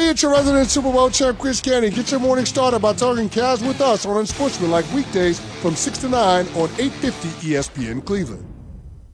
it's your resident Super Bowl champ, Chris Candy. Get your morning started by talking Cavs with us on Unsportsmanlike weekdays from 6 to 9 on 850 ESPN Cleveland.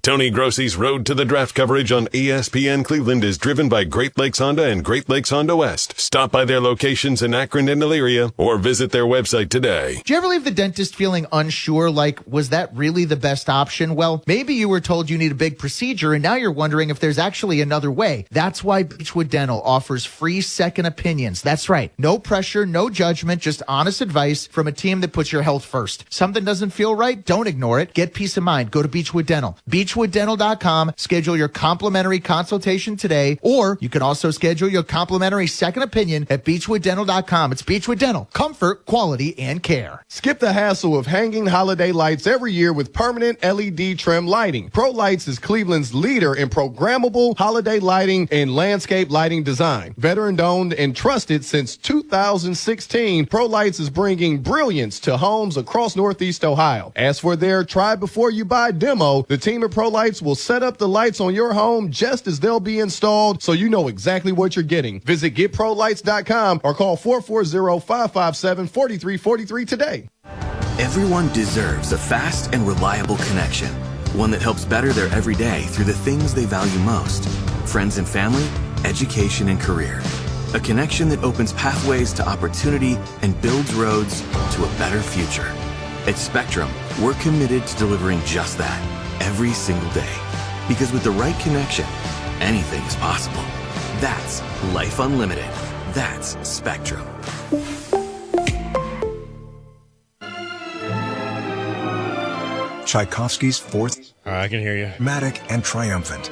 Tony Grossi's Road to the Draft coverage on ESPN Cleveland is driven by Great Lakes Honda and Great Lakes Honda West. Stop by their locations in Akron and Elyria or visit their website today. Do you ever leave the dentist feeling unsure, like, was that really the best option? Well, maybe you were told you need a big procedure and now you're wondering if there's actually another way. That's why Beechwood Dental offers free second opinions. That's right. No pressure, no judgment, just honest advice from a team that puts your health first. Something doesn't feel right? Don't ignore it. Get peace of mind. Go to Beechwood Dental. BeechwoodDental.com. Schedule your complimentary consultation today, or you can also schedule your complimentary second opinion at BeechwoodDental.com. It's Beechwood Dental. Comfort, quality, and care. Skip the hassle of hanging holiday lights every year with permanent LED trim lighting. Pro Lights is Cleveland's leader in programmable holiday lighting and landscape lighting design. Veteran-owned and trusted since 2016, Pro Lights is bringing brilliance to homes across Northeast Ohio. As for their try before you buy demo, the team at Pro Lights will set up the lights on your home just as they'll be installed, so you know exactly what you're getting. Visit getprolights.com or call 440-557-4343 today. Everyone deserves a fast and reliable connection, one that helps better their everyday through the things they value most: friends and family, education and career. A connection that opens pathways to opportunity and builds roads to a better future. At Spectrum, we're committed to delivering just that every single day. Because with the right connection, anything is possible. That's Life Unlimited. That's Spectrum. Tchaikovsky's Fourth. I can hear you. Dramatic and triumphant.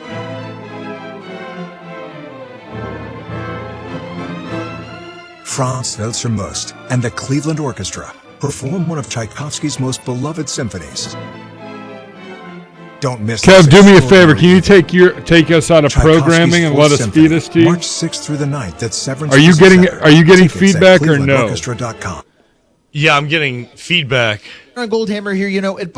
Franz Welser Most and the Cleveland Orchestra perform one of Tchaikovsky's most beloved symphonies. Don't miss. Kev, do me a favor. Can you take us out of programming and let us feed us to you? March 6th through the 9th at Severance. Are you getting feedback or no? Yeah, I'm getting feedback. Goldhammer here, at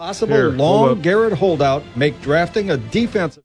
Possible long Garrett holdout make drafting a defensive.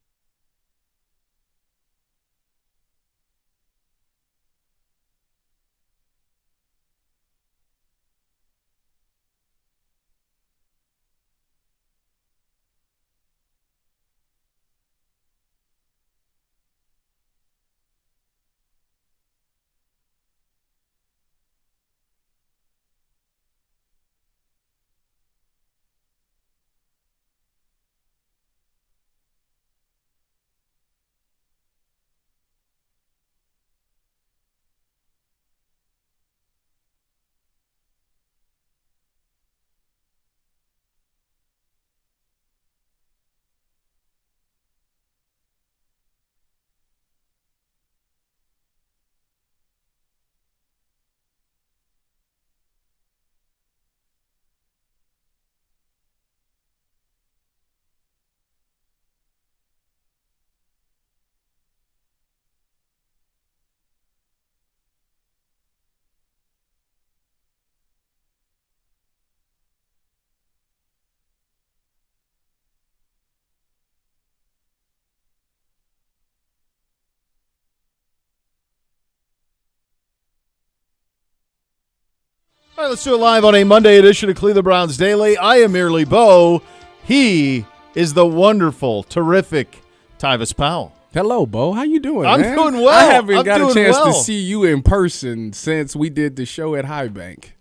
All right, let's do it live on a Monday edition of Cleveland Browns Daily. I am merely Bo. He is the wonderful, terrific Tyvis Powell. Hello, Bo. How you doing, I'm man? doing well. I haven't I'm got a doing chance well. to see you in person since we did the show at High Bank.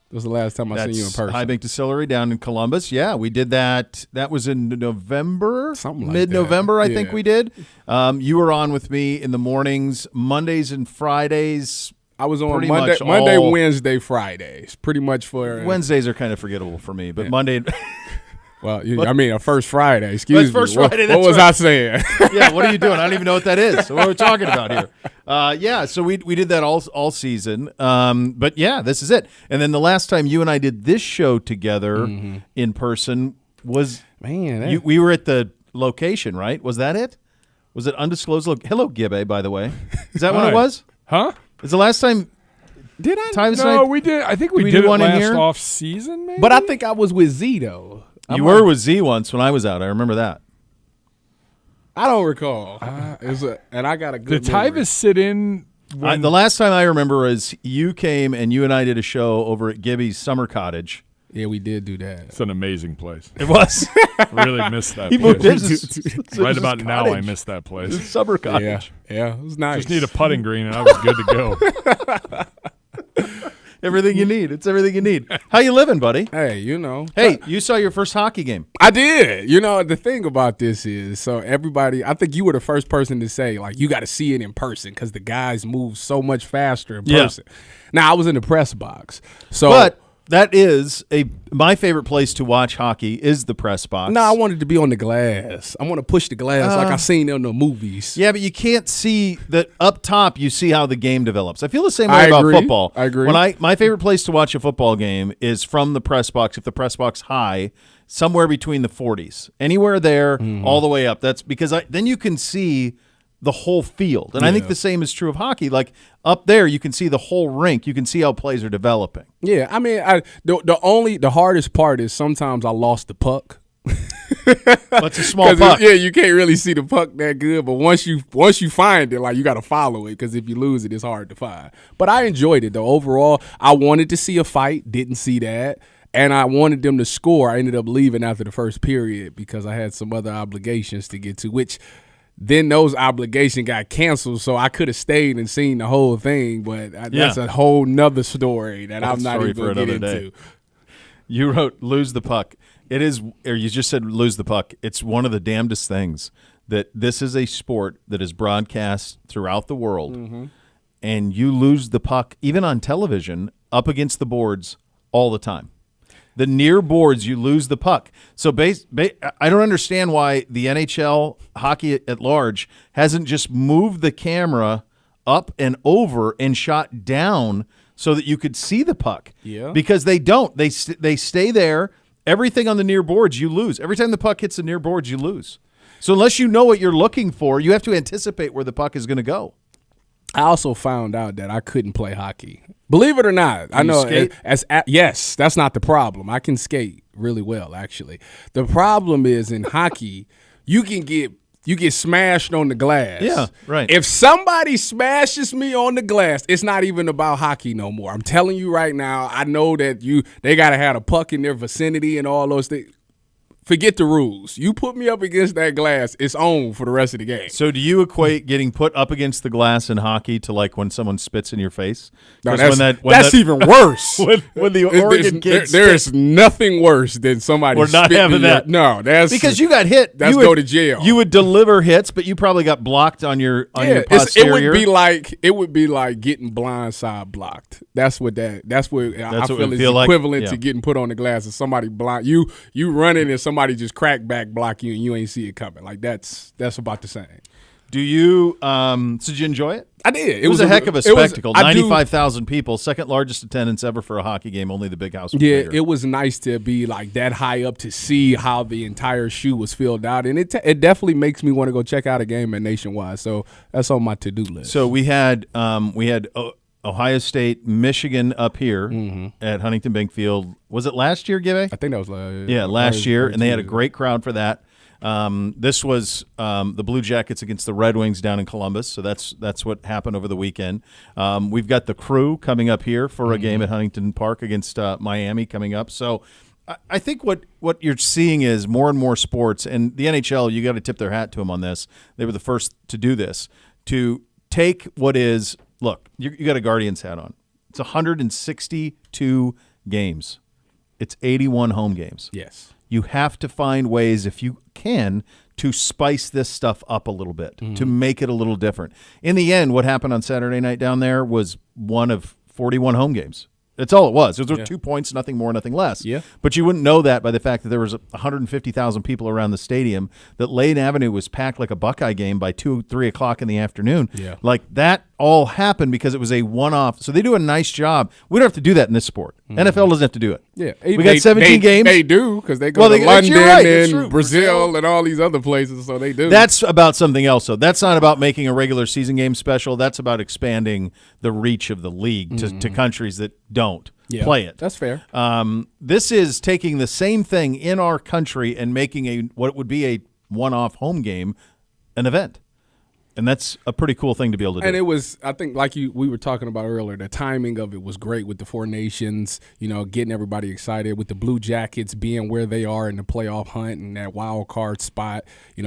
That was the last time I seen you in person. High Bank Distillery down in Columbus. Yeah, we did that. That was in November, something like mid-November, that. I think we did. You were on with me in the mornings, Mondays and Fridays. I was on pretty Monday, much Monday, all- Wednesday, Fridays. Pretty much for Wednesdays are kind of forgettable for me, but Monday. Well, I mean, a first Friday. Excuse me. First Friday. What was I saying? Yeah, what are you doing? I don't even know what that is. So what are we talking about here? Yeah, so we did that all season. But yeah, this is it. And then the last time you and I did this show together in person was we were at the location, right? Was that it? Was it undisclosed? Hello, Gibbe, by the way. Is that what it was? Huh? Is the last time? Did I? Tyvis No, we did. I think we did it one in last here? off season, maybe. But I think I was with Z, though. You were with Z once when I was out. I remember that. I don't recall. And I got a good Did memory. Tyvis sit in? The last time I remember is you came and you and I did a show over at Gibby's summer cottage. Yeah, we did do that. It's an amazing place. It was. Really missed that He place. moved his Right about now, I cottage. missed that place. His summer cottage. Yeah, it was nice. Just need a putting green, and I was good to go. Everything you need. It's everything you need. How you living, buddy? Hey, you know. Hey, you saw your first hockey game. I did. You know, the thing about this is, so everybody, I think you were the first person to say, like, you got to see it in person because the guys move so much faster in person. Now, I was in the press box. But that is my favorite place to watch hockey is the press box. No, I wanted to be on the glass. I want to push the glass like I seen in the movies. Yeah, but you can't see that up top. You see how the game develops. I feel the same way about agree. football. I agree. My favorite place to watch a football game is from the press box. If the press box high, somewhere between the 40s, anywhere there, all the way up. That's because then you can see the whole field, and I think the same is true of hockey. Like up there, you can see the whole rink. You can see how plays are developing. Yeah, I mean, the hardest part is sometimes I lost the puck. But it's a small puck. You can't really see the puck that good. But once you find it, like you got to follow it because if you lose it, it's hard to find. But I enjoyed it though. Overall, I wanted to see a fight. Didn't see that. And I wanted them to score. I ended up leaving after the first period because I had some other obligations to get to, which then those obligations got canceled, so I could have stayed and seen the whole thing, but that's a whole nother story that I'm not even going to get into. You wrote lose the puck. It is, or you just said lose the puck. It's one of the damnedest things that this is a sport that is broadcast throughout the world, and you lose the puck, even on television, up against the boards all the time. The near boards, you lose the puck. So I don't understand why the NHL, hockey at large, hasn't just moved the camera up and over and shot down so that you could see the puck. Yeah. Because they don't. They stay there. Everything on the near boards, you lose. Every time the puck hits the near boards, you lose. So unless you know what you're looking for, you have to anticipate where the puck is going to go. I also found out that I couldn't play hockey. Believe it or not, I know. Skate? Yes, that's not the problem. I can skate really well, actually. The problem is in hockey, you get smashed on the glass. Yeah, right. If somebody smashes me on the glass, it's not even about hockey no more. I'm telling you right now. I know that they gotta have a puck in their vicinity and all those things. Forget the rules. You put me up against that glass, it's on for the rest of the game. So do you equate getting put up against the glass in hockey to like when someone spits in your face? No, that's even worse. when the Oregon kids there is nothing worse than somebody We're not spitting having in your- that. No, that's because you got hit. That's you go would, to jail. You would deliver hits, but you probably got blocked on your it posterior. would be like getting blindside blocked. That's what I what feel it is feel like. equivalent Yeah. to getting put on the glass and somebody blind you running and somebody just crack back block you and you ain't see it coming. Like that's about the same. Do you so did you enjoy it? I did. It was a heck of a spectacle. 95,000 people, second largest attendance ever for a hockey game. Only the big house was bigger. It was nice to be like that high up to see how the entire shoe was filled out, and it definitely makes me want to go check out a game at Nationwide. So that's on my to-do list. So we had Ohio State, Michigan up here at Huntington Bank Field. Was it last year, Gibbe? I think that was last year, and they had a great crowd for that. This was the Blue Jackets against the Red Wings down in Columbus, so that's what happened over the weekend. We've got the Crew coming up here for a game at Huntington Park against Miami coming up. So I think what you're seeing is more and more sports, and the NHL, you got to tip their hat to them on this. They were the first to do this, to take what is, look, you got a Guardians hat on. It's 162 games. It's 81 home games. Yes. You have to find ways, if you can, to spice this stuff up a little bit, to make it a little different. In the end, what happened on Saturday night down there was one of 41 home games. That's all it was. It was 2 points, nothing more, nothing less. Yeah. But you wouldn't know that by the fact that there was 150,000 people around the stadium, that Lane Avenue was packed like a Buckeye game by 2, 3 o'clock in the afternoon. Yeah. Like that all happened because it was a one-off. So they do a nice job. We don't have to do that in this sport. NFL doesn't have to do it. Yeah. We got 17 games. They do, because they go to London and Brazil and all these other places, so they do. That's about something else, though. That's not about making a regular season game special. That's about expanding the reach of the league to countries that don't play it. That's fair. This is taking the same thing in our country and making what would be a one-off home game an event. And that's a pretty cool thing to be able to do. And it was, I think, like we were talking about earlier, the timing of it was great with the Four Nations, getting everybody excited, with the Blue Jackets being where they are in the playoff hunt and that wild card spot,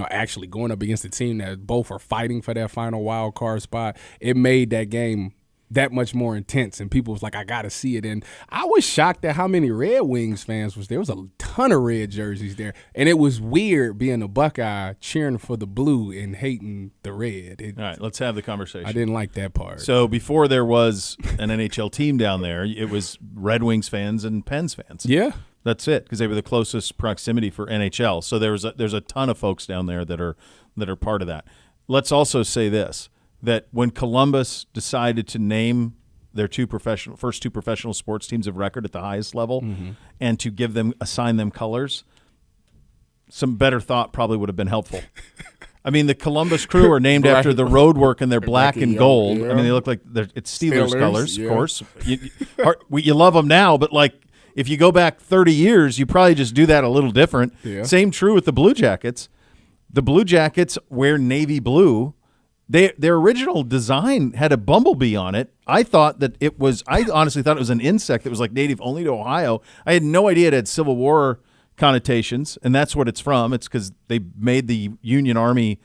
actually going up against a team that both are fighting for that final wild card spot. It made that game that much more intense, and people was like, I gotta see it. And I was shocked at how many Red Wings fans was there. There was a ton of red jerseys there, and it was weird being a Buckeye cheering for the blue and hating the red. All right, let's have the conversation. I didn't like that part. So before there was an NHL team down there, it was Red Wings fans and Pens fans. Yeah. That's it, because they were the closest proximity for NHL. So there's a ton of folks down there that are part of that. Let's also say this, that when Columbus decided to name their first two professional sports teams of record at the highest level, and to assign them colors, some better thought probably would have been helpful. I mean, the Columbus Crew are named after the road work, and they're black and gold. Yeah. I mean, they look like it's Steelers colors, of course. You love them now, but like if you go back 30 years, you probably just do that a little different. Yeah. Same true with the Blue Jackets. The Blue Jackets wear navy blue. Their original design had a bumblebee on it. I honestly thought it was an insect that was like native only to Ohio. I had no idea it had Civil War connotations, and that's what it's from. It's because they made the Union Army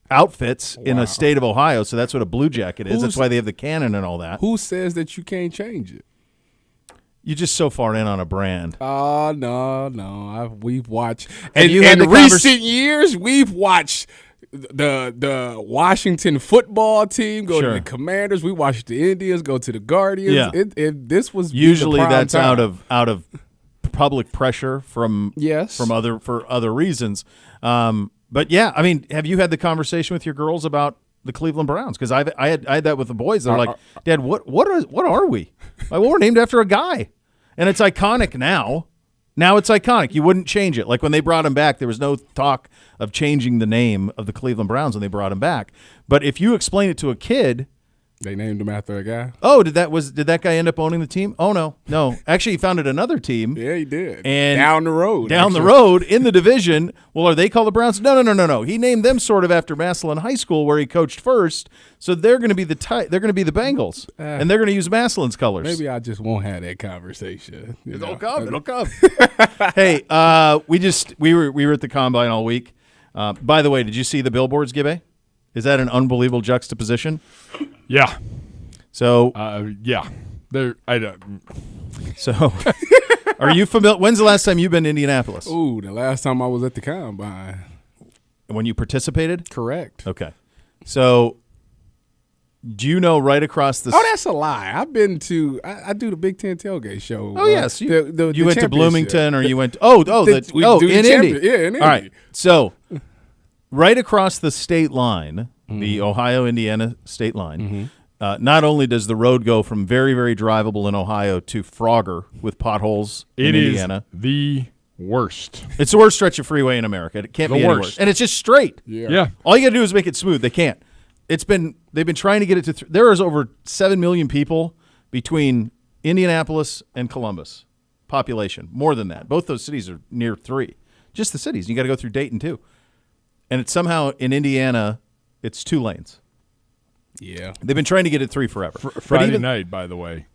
outfits in a state of Ohio, so that's what a Blue Jacket is. That's why they have the cannon and all that. Who says that you can't change it? You're just so far in on a brand. Oh, no. We've watched. In recent years, we've watched the Washington football team go to the Commanders. We watched the Indians go to the Guardians. Yeah. This was usually that's time. out of public pressure for other reasons. But yeah, I mean, have you had the conversation with your girls about the Cleveland Browns? Because I had that with the boys. They're like, Dad, what are we? Like, well, we're named after a guy, and it's iconic now. Now it's iconic. You wouldn't change it. Like when they brought him back, there was no talk of changing the name of the Cleveland Browns when they brought him back. But if you explain it to a kid, they named him after a guy. Oh, did that guy end up owning the team? Oh no. Actually, he founded another team. Yeah, he did. And down the road in the division. Well, are they called the Browns? No. He named them sort of after Massillon High School, where he coached first. So they're going to be the Bengals, and they're going to use Massillon's colors. Maybe I just won't have that conversation. It'll come. Hey, we were at the Combine all week. By the way, did you see the billboards, Gibbe? Is that an unbelievable juxtaposition? Yeah. So yeah. I don't. So, are you familiar? When's the last time you've been to Indianapolis? Ooh, the last time I was at the Combine. When you participated? Correct. Okay. So, do you know right across the? Oh, that's a lie. I've been to. I do the Big Ten tailgate show. Oh yes, you went to Bloomington, or you went. In Indy. Yeah, in Indy. All right. So, right across the state line, the Ohio-Indiana state line. Not only does the road go from very, very drivable in Ohio to Frogger with potholes in Indiana. It is the worst. It's the worst stretch of freeway in America. It can't be any worse. And it's just straight. Yeah. All you got to do is make it smooth. They can't. They've been trying to get it to there is over 7 million people between Indianapolis and Columbus population. More than that. Both those cities are near 3. Just the cities. You got to go through Dayton too. And it's somehow in Indiana it's 2 lanes. Yeah. They've been trying to get it 3 forever. Friday night, by the way.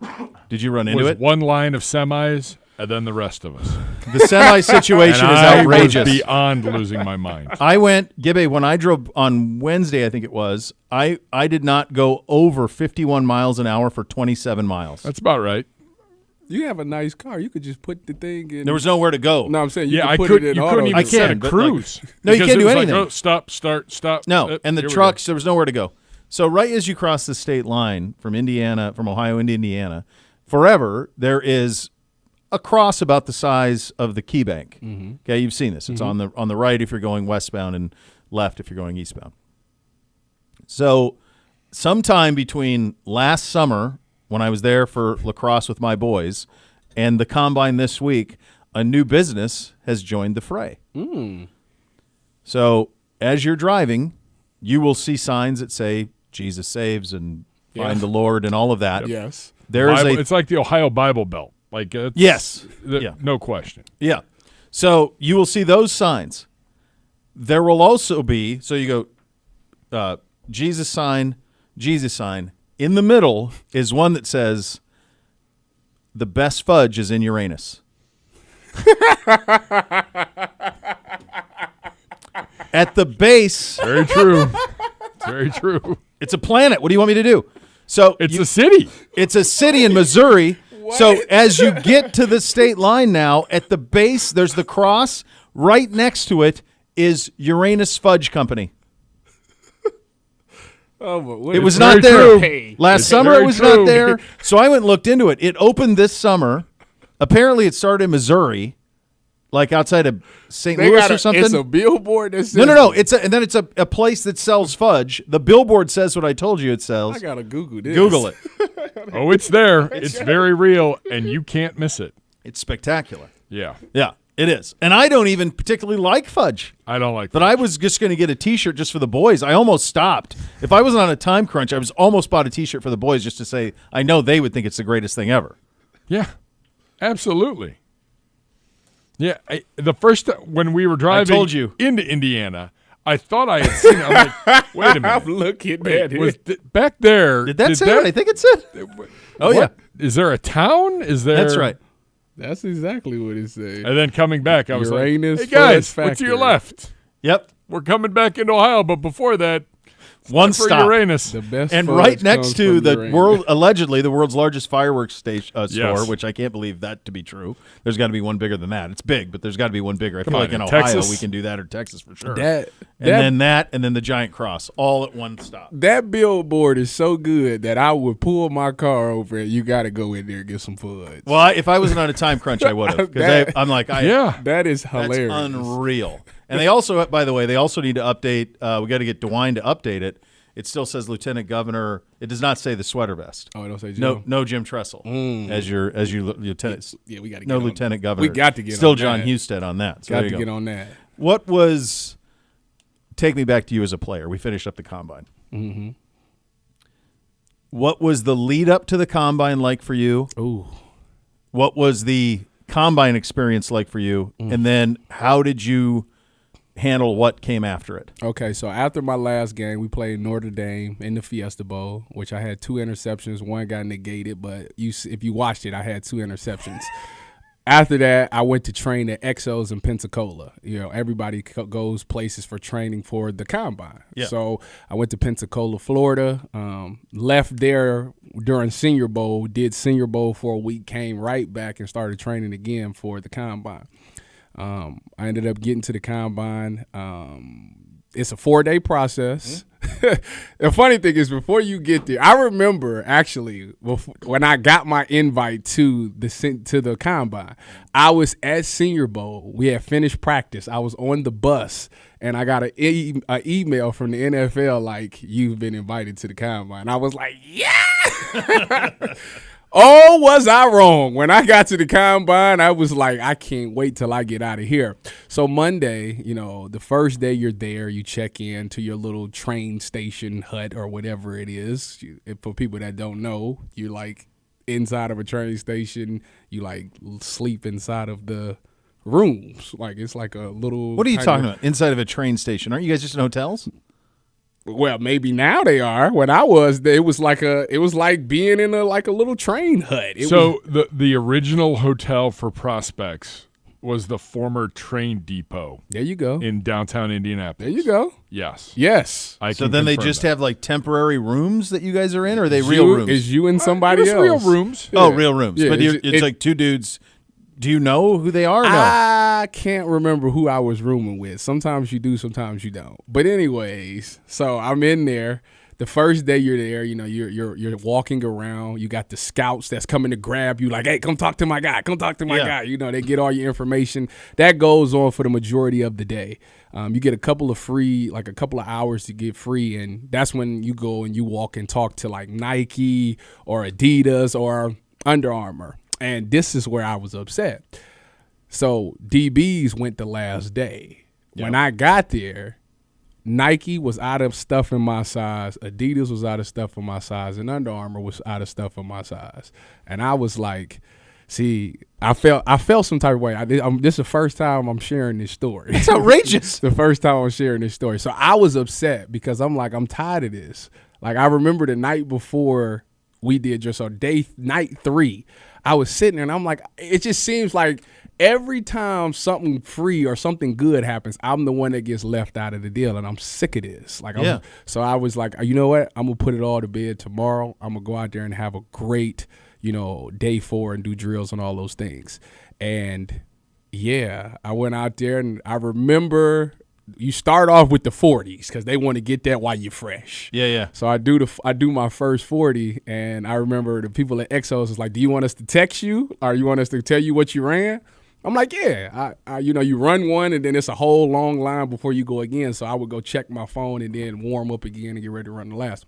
Did you run into it? One line of semis and then the rest of us. The semi situation is outrageous. I was beyond losing my mind. I went, Gibby, when I drove on Wednesday, I think it was, I did not go over 51 miles an hour for 27 miles. That's about right. You have a nice car. You could just put the thing in. There was nowhere to go. No, I'm saying I put could. it in You auto. couldn't even set a cruise. No, you can't do anything. Like, stop, start, stop. No, and the trucks, there was nowhere to go. So right as you cross the state line from Ohio into Indiana, forever, there is a cross about the size of the Key Bank. Mm-hmm. Okay, you've seen this. It's on the right if you're going westbound and left if you're going eastbound. So sometime between last summer when I was there for lacrosse with my boys and the combine this week, a new business has joined the fray. So as you're driving, you will see signs that say Jesus saves and find the Lord and all of that. Yes. It's like the Ohio Bible Belt. Like yes. No question. Yeah. So you will see those signs. There will also be, so you go Jesus sign. In the middle is one that says, the best fudge is in Uranus. At the base. Very true. It's very true. It's a planet. What do you want me to do? So it's a city. It's a city in Missouri. So as you get to the state line now, at the base, there's the cross. Right next to it is Uranus Fudge Company. It was not there. Last summer it was not there. So I went and looked into it. It opened this summer. Apparently it started in Missouri, like outside of St. Louis or something. It's a billboard that says No. And then it's a place that sells fudge. The billboard says what I told you it sells. I got to Google this. Google it. Oh, it's there. It's very real, and you can't miss it. It's spectacular. Yeah. Yeah, it is. And I don't even particularly like fudge. I don't like But I was just going to get a T-shirt just for the boys. I almost stopped. If I wasn't on a time crunch, I was almost bought a T-shirt for the boys just to say, I know they would think it's the greatest thing ever. Yeah, absolutely. Yeah, the first when we were driving into Indiana, I thought I had seen it. I'm like, wait a minute. I'm looking at it. Back there. Did that say it? I think it said. Oh, yeah. Is there a town? Is there? That's right. That's exactly what it said. And then coming back, I was Uranus like, hey, guys, Fudge what's to your Factory. left? Yep. We're coming back into Ohio, but before that, one for stop. Uranus. The best And fudge right next comes to from the Uranus. allegedly the world's largest fireworks store, Yes. which I can't believe that to be true. There's got to be one bigger than that. It's big, but there's got to be one bigger. I feel like in Ohio Texas. we can do that, or Texas for sure. And then the giant cross, all at one stop. That billboard is so good that I would pull my car over and you got to go in there and get some fudge. Well, if I wasn't on a time crunch, I would have. Because I'm like, that is hilarious. That's unreal. And they also, by the way, they also need to update. We got to get DeWine to update it. It still says Lieutenant Governor. It does not say the sweater vest. Oh, it don't say Jim. No Jim Tressel as your lieutenant. Yeah, we got to get no on Lieutenant that. Governor. We got to get still on John that. Husted on that. So got there to you get go. on that. What was? Take me back to you as a player. We finished up the combine. Mm-hmm. What was the lead up to the combine like for you? Ooh. What was the combine experience like for you? And then how did you handle what came after it? Okay, so after my last game, we played Notre Dame in the Fiesta Bowl, which I had 2 interceptions. One got negated, but if you watched it, I had 2 interceptions. After that, I went to train at Exos in Pensacola. Everybody goes places for training for the combine. Yeah. So I went to Pensacola, Florida, left there during Senior Bowl, did Senior Bowl for a week, came right back and started training again for the combine. I ended up getting to the combine. It's a 4-day process. The funny thing is, before you get there, I remember actually when I got my invite to the combine, I was at Senior Bowl. We had finished practice. I was on the bus, and I got an email from the NFL like, "You've been invited to the combine." I was like, "Yeah!" Oh, was I wrong? When I got to the combine, I was like, I can't wait till I get out of here. So Monday, the first day you're there, you check in to your little train station hut or whatever it is. For people that don't know, you're like inside of a train station. You like sleep inside of the rooms. Like it's like a little. What are you talking about? Inside of a train station? Aren't you guys just in hotels? Well, maybe now they are. When I was, it was like being in a little train hut. The original hotel for prospects was the former train depot. There you go. In downtown Indianapolis. There you go. Yes. Yes. So then they just have like temporary rooms that you guys are in, or are they real rooms? Is you and somebody else? Real rooms. Oh, real rooms. Yeah, but it's like two dudes. Do you know who they are? Or no? I can't remember who I was rooming with. Sometimes you do, sometimes you don't. But anyways, so I'm in there. The first day you're there, you're walking around. You got the scouts that's coming to grab you, like, hey, come talk to my guy. Come talk to my guy. They get all your information. That goes on for the majority of the day. You get a couple of hours to get free, and that's when you go and you walk and talk to like Nike or Adidas or Under Armour. And this is where I was upset. So DBs went the last day. Yep. When I got there, Nike was out of stuff in my size, Adidas was out of stuff in my size, and Under Armour was out of stuff in my size. And I was like, I felt some type of way. This is the first time I'm sharing this story. It's outrageous. The first time I'm sharing this story. So I was upset because I'm like, I'm tired of this. Like, I remember the night before we did night 3, I was sitting there and I'm like, it just seems like every time something free or something good happens, I'm the one that gets left out of the deal, and I'm sick of this. So I was like, you know what? I'm gonna put it all to bed tomorrow. I'm gonna go out there and have a great, day 4 and do drills and all those things. And yeah, I went out there and I remember you start off with the 40s because they want to get that while you're fresh. Yeah. So I do my first 40, and I remember the people at Exos was like, "Do you want us to text you, or you want us to tell you what you ran?" I'm like, "Yeah." You run one, and then it's a whole long line before you go again. So I would go check my phone and then warm up again and get ready to run the last.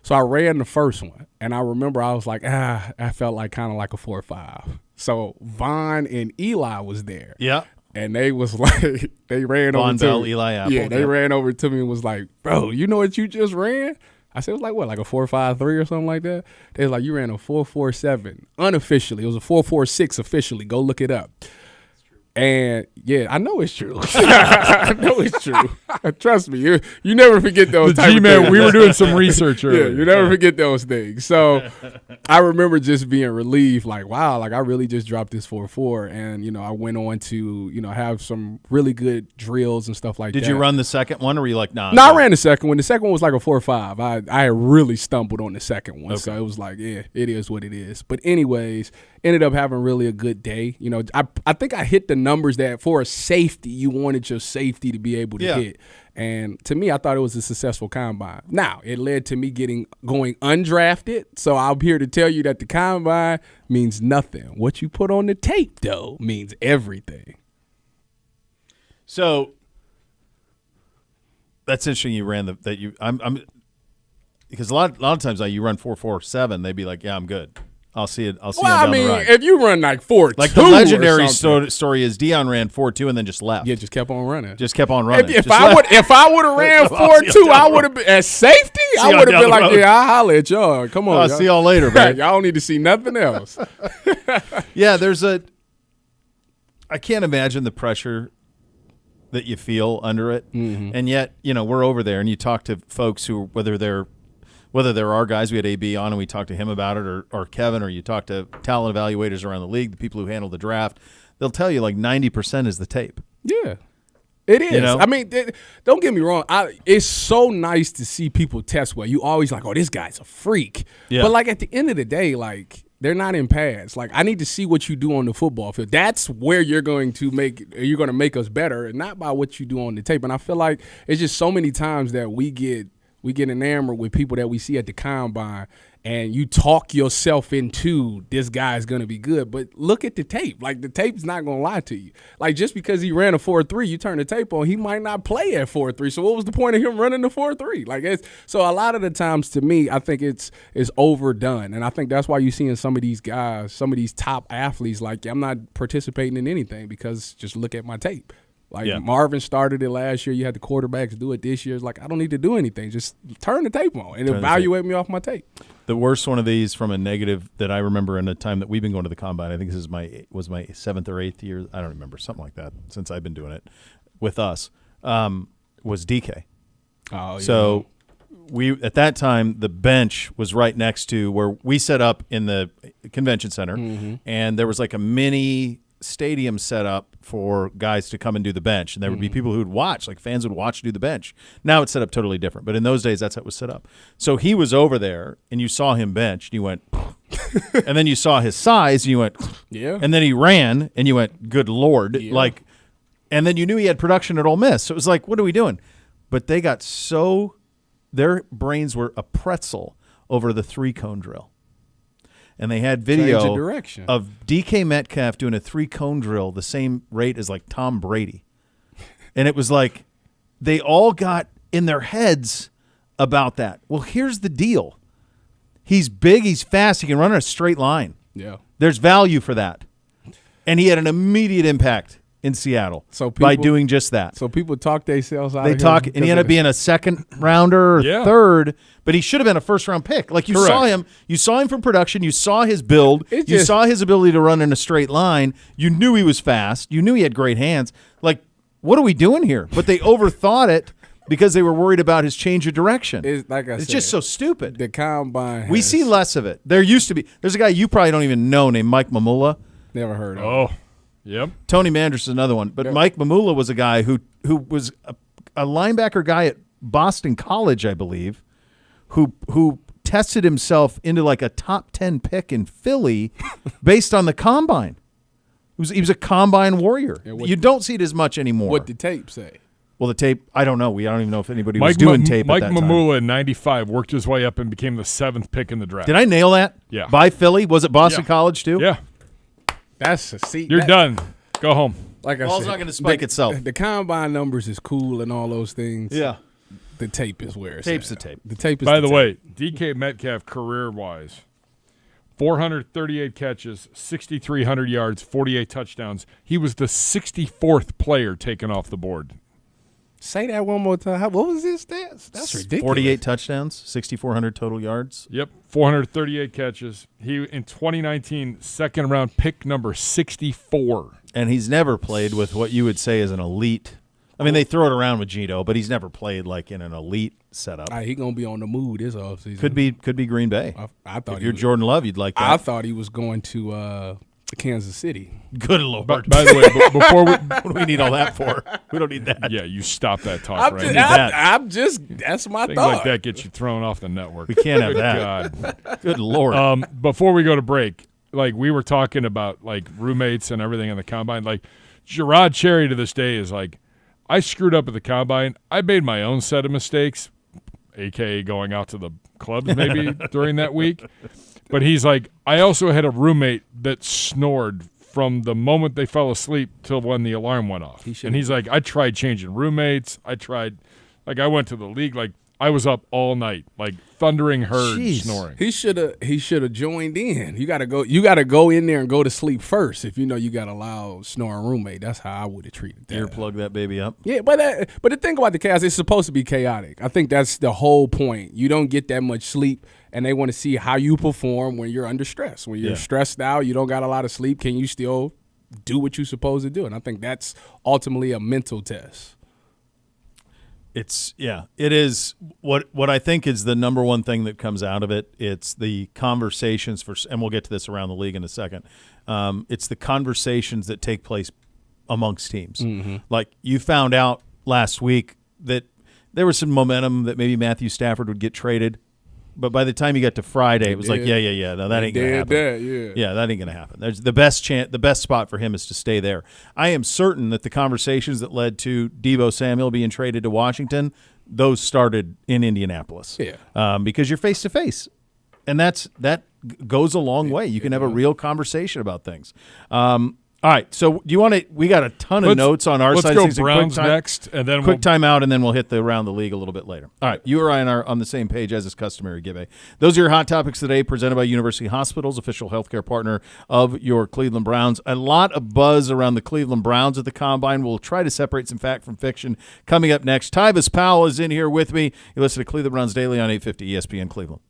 So I ran the first one, and I remember I was like, I felt like kind of like a 4.5. So Vaughn and Eli was there. Yeah. And they was like, they ran over to me. Eli Apple. Yeah, they ran over to me and was like, "Bro, you know what you just ran?" I said, it was like what, like a 4.53 or something like that? They was like, "You ran a 4.47 unofficially. It was a 4.46 officially. Go look it up." And yeah, I know it's true. I know it's true. Trust me, you never forget those. The G-Man, we were doing some research earlier. Yeah, you never forget those things. So I remember just being relieved, like, wow, like I really just dropped this 4.4, and I went on to have some really good drills and stuff like that. Did you run the second one, or were you like, nah? No, I ran the second one. The second one was like a 4.5. I really stumbled on the second one, so it was like, yeah, it is what it is. But anyways, ended up having really a good day. I think I hit the numbers that for a safety, you wanted your safety to be able to hit. And to me, I thought it was a successful combine. Now, it led to me going undrafted. So I'm here to tell you that the combine means nothing. What you put on the tape, though, means everything. So that's interesting. You ran because a lot of times you run 4.47, they'd be like, "Yeah, I'm good. I'll see it. I'll see it down the ride." If you run like 4.2, like the legendary story is Dion ran 4.2 and then just left. Yeah, just kept on running. If I would have ran 4.2, I would have been at safety. I would have been like, "Yeah, I'll holler at y'all. Come on, I'll see y'all later, man. Y'all don't need to see nothing else." Yeah, I can't imagine the pressure that you feel under it, and yet we're over there, and you talk to folks who whether they're our guys, we had AB on and we talked to him about it, or Kevin, or you talk to talent evaluators around the league, the people who handle the draft, they'll tell you like 90% is the tape. Yeah, it is. I mean, don't get me wrong. It's so nice to see people test well. You always like, "Oh, this guy's a freak." Yeah. But like at the end of the day, like they're not in pads. Like I need to see what you do on the football field. That's where you're going to make us better, and not by what you do on the tape. And I feel like it's just so many times that we get enamored with people that we see at the combine, and you talk yourself into this guy's going to be good. But look at the tape. Like, the tape's not going to lie to you. Like, just because he ran a 4.3, you turn the tape on, he might not play at 4.3. So what was the point of him running the 4.3? Like, so a lot of the times, to me, I think it's overdone. And I think that's why you're seeing some of these guys, some of these top athletes, like, I'm not participating in anything because just look at my tape. Like Marvin started it last year. You had the quarterbacks do it this year. It's like, I don't need to do anything. Just turn the tape on and evaluate me off my tape. The worst one of these from a negative that I remember in the time that we've been going to the combine, I think this is was my 7th or 8th year. I don't remember, something like that, since I've been doing it with us, was DK. Oh, yeah. So we at that time the bench was right next to where we set up in the convention center, and there was like a mini stadium set up for guys to come and do the bench, and there would be people who would watch, like fans would watch do the bench. Now it's set up totally different, but in those days that's how it was set up. So he was over there, and you saw him bench, and you went, and then you saw his size, and you went, yeah, and then he ran, and you went, good Lord, like, and then you knew he had production at Ole Miss. So it was like, what are we doing? But they got so, their brains were a pretzel over the 3-cone drill. And they had video of DK Metcalf doing a 3-cone drill the same rate as like Tom Brady. And it was like they all got in their heads about that. Well, here's the deal. He's big, he's fast, he can run in a straight line. Yeah. There's value for that. And he had an immediate impact in Seattle by doing just that. So people talk themselves out They of talk, him and he ended up being a second rounder or third, but he should have been a first-round pick. Like you saw him from production, you saw his build, you saw his ability to run in a straight line, you knew he was fast, you knew he had great hands. Like, what are we doing here? But they overthought it because they were worried about his change of direction. It's just so stupid. The combine. We see less of it. There used to be. There's a guy you probably don't even know named Mike Mamula. Never heard of him. Oh. Yep. Tony Manders is another one. But Mike Mamula was a guy who was a linebacker guy at Boston College, I believe, who tested himself into like a top 10 pick in Philly based on the combine. He was a combine warrior. You don't see it as much anymore. What did the tape say? Well, the tape, I don't know. I don't even know if anybody was doing tape at that time. Mike Mamula in 95 worked his way up and became the 7th pick in the draft. Did I nail that? Yeah. By Philly? Was it Boston College too? Yeah. That's a seat. You're done. Go home. Like I Ball's said, not going to spike itself. The combine numbers is cool and all those things. Yeah. The tape is where it's Tape's at. the tape. The tape is By the the way, tape. DK Metcalf career-wise, 438 catches, 6,300 yards, 48 touchdowns. He was the 64th player taken off the board. Say that one more time. What was his stats? That's ridiculous. 48 touchdowns, 6,400 total yards. Yep, 438 catches. He, in 2019, second-round pick number 64. And he's never played with what you would say is an elite. I mean, they throw it around with Gino, but he's never played like in an elite setup. He's going to be on the move this offseason. Could be Green Bay. I thought if you're Jordan Love, you'd like that. I thought he was going to Kansas City. Good Lord. By the way, before what do we need all that for? We don't need that. Yeah, you stop that talk That's my Things thought. like that get you thrown off the network. We can't have Good that. God. Good Lord. Before we go to break, like we were talking about like roommates and everything in the combine, like Gerard Cherry to this day is like, I screwed up at the combine. I made my own set of mistakes, a.k.a. going out to the clubs maybe during that week. But he's like, I also had a roommate that snored from the moment they fell asleep till when the alarm went off. And he's like, I tried changing roommates. I went to the league. Like, I was up all night, like thundering herds snoring. He should have joined in. You gotta go in there and go to sleep first if you know you got a loud snoring roommate. That's how I would have treated that. Earplug that baby up. Yeah, but the thing about the chaos, it's supposed to be chaotic. I think that's the whole point. You don't get that much sleep, and they want to see how you perform when you're under stress. When you're stressed out, you don't got a lot of sleep. Can you still do what you're supposed to do? And I think that's ultimately a mental test. It is what I think is the number one thing that comes out of it. It's the conversations and we'll get to this around the league in a second. It's the conversations that take place amongst teams. Mm-hmm. Like you found out last week that there was some momentum that maybe Matthew Stafford would get traded. But by the time you got to Friday, it was like, no, that ain't gonna happen. Yeah, that ain't gonna happen. There's the best spot for him is to stay there. I am certain that the conversations that led to Deebo Samuel being traded to Washington, those started in Indianapolis. Yeah, because you're face to face, and that goes a long way. You can have a real conversation about things. All right, so do you want to? We got a ton of notes on our side. Let's go Browns next, and then quick timeout, and then we'll hit the around the league a little bit later. All right, you or I are on the same page as is customary, Gibbe. Those are your hot topics today, presented by University Hospitals, official healthcare partner of your Cleveland Browns. A lot of buzz around the Cleveland Browns at the Combine. We'll try to separate some fact from fiction. Coming up next, Tyvis Powell is in here with me. You listen to Cleveland Browns Daily on 850 ESPN Cleveland.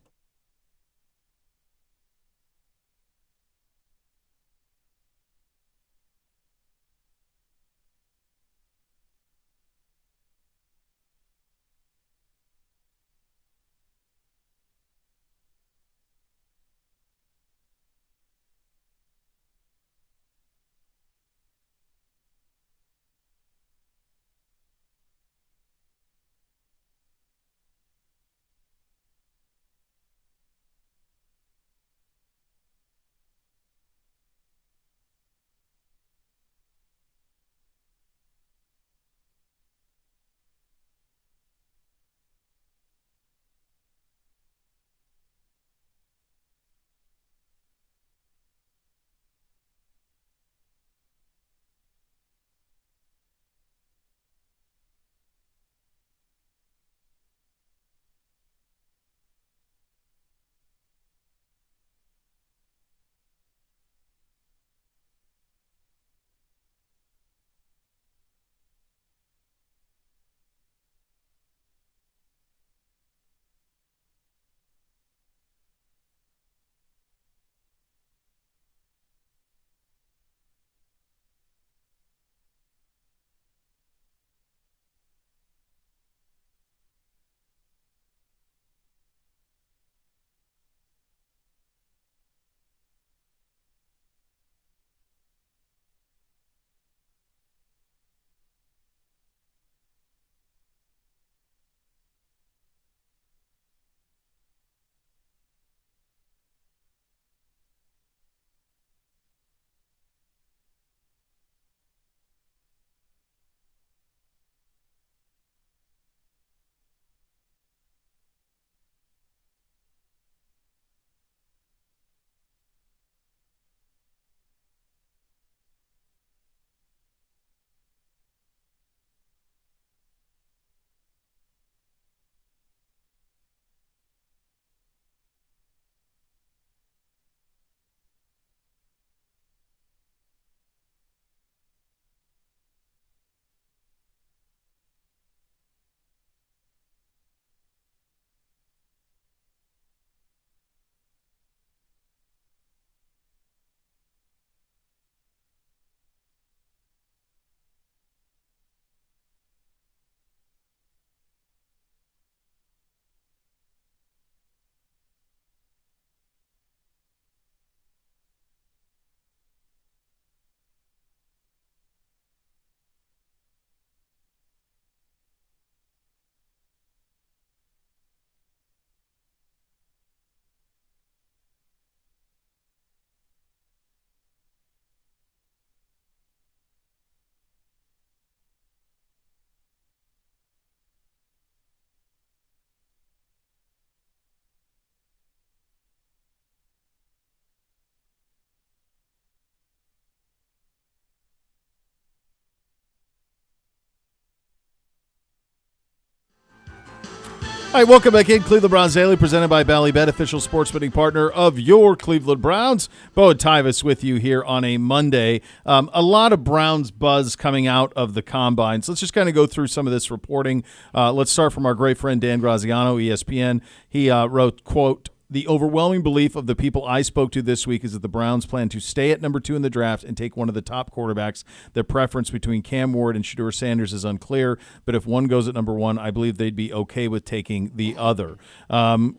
All right, welcome back in. Cleveland Browns Daily, presented by Ballybet, official sports betting partner of your Cleveland Browns. Bo and Tyvis with you here on a Monday. A lot of Browns buzz coming out of the Combine. So let's just kind of go through some of this reporting. Let's start from our great friend Dan Graziano, ESPN. He wrote, quote, "The overwhelming belief of the people I spoke to this week is that the Browns plan to stay at number 2 in the draft and take one of the top quarterbacks. Their preference between Cam Ward and Shedeur Sanders is unclear, but if one goes at number 1, I believe they'd be okay with taking the other."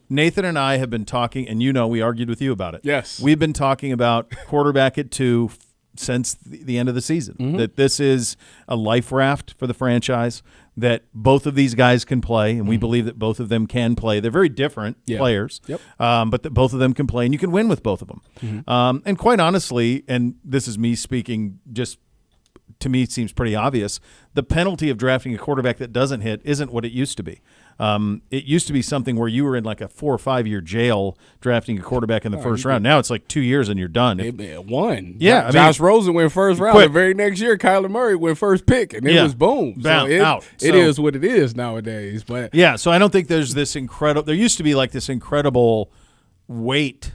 Nathan and I have been talking, and we argued with you about it. Yes. We've been talking about quarterback at 2 since the end of the season, that this is a life raft for the franchise, that both of these guys can play, and we believe that both of them can play. They're very different players, but that both of them can play, and you can win with both of them. And quite honestly, and this is me speaking, just to me it seems pretty obvious, the penalty of drafting a quarterback that doesn't hit isn't what it used to be. It used to be something where you were in like a 4 or 5 year jail drafting a quarterback in the first round. Now it's like 2 years and you're done. One. Yeah. Josh Rosen went first round. The very next year, Kyler Murray went first pick, and it was boom. Out. It is what it is nowadays. But so I don't think there's this incredible – there used to be like this incredible weight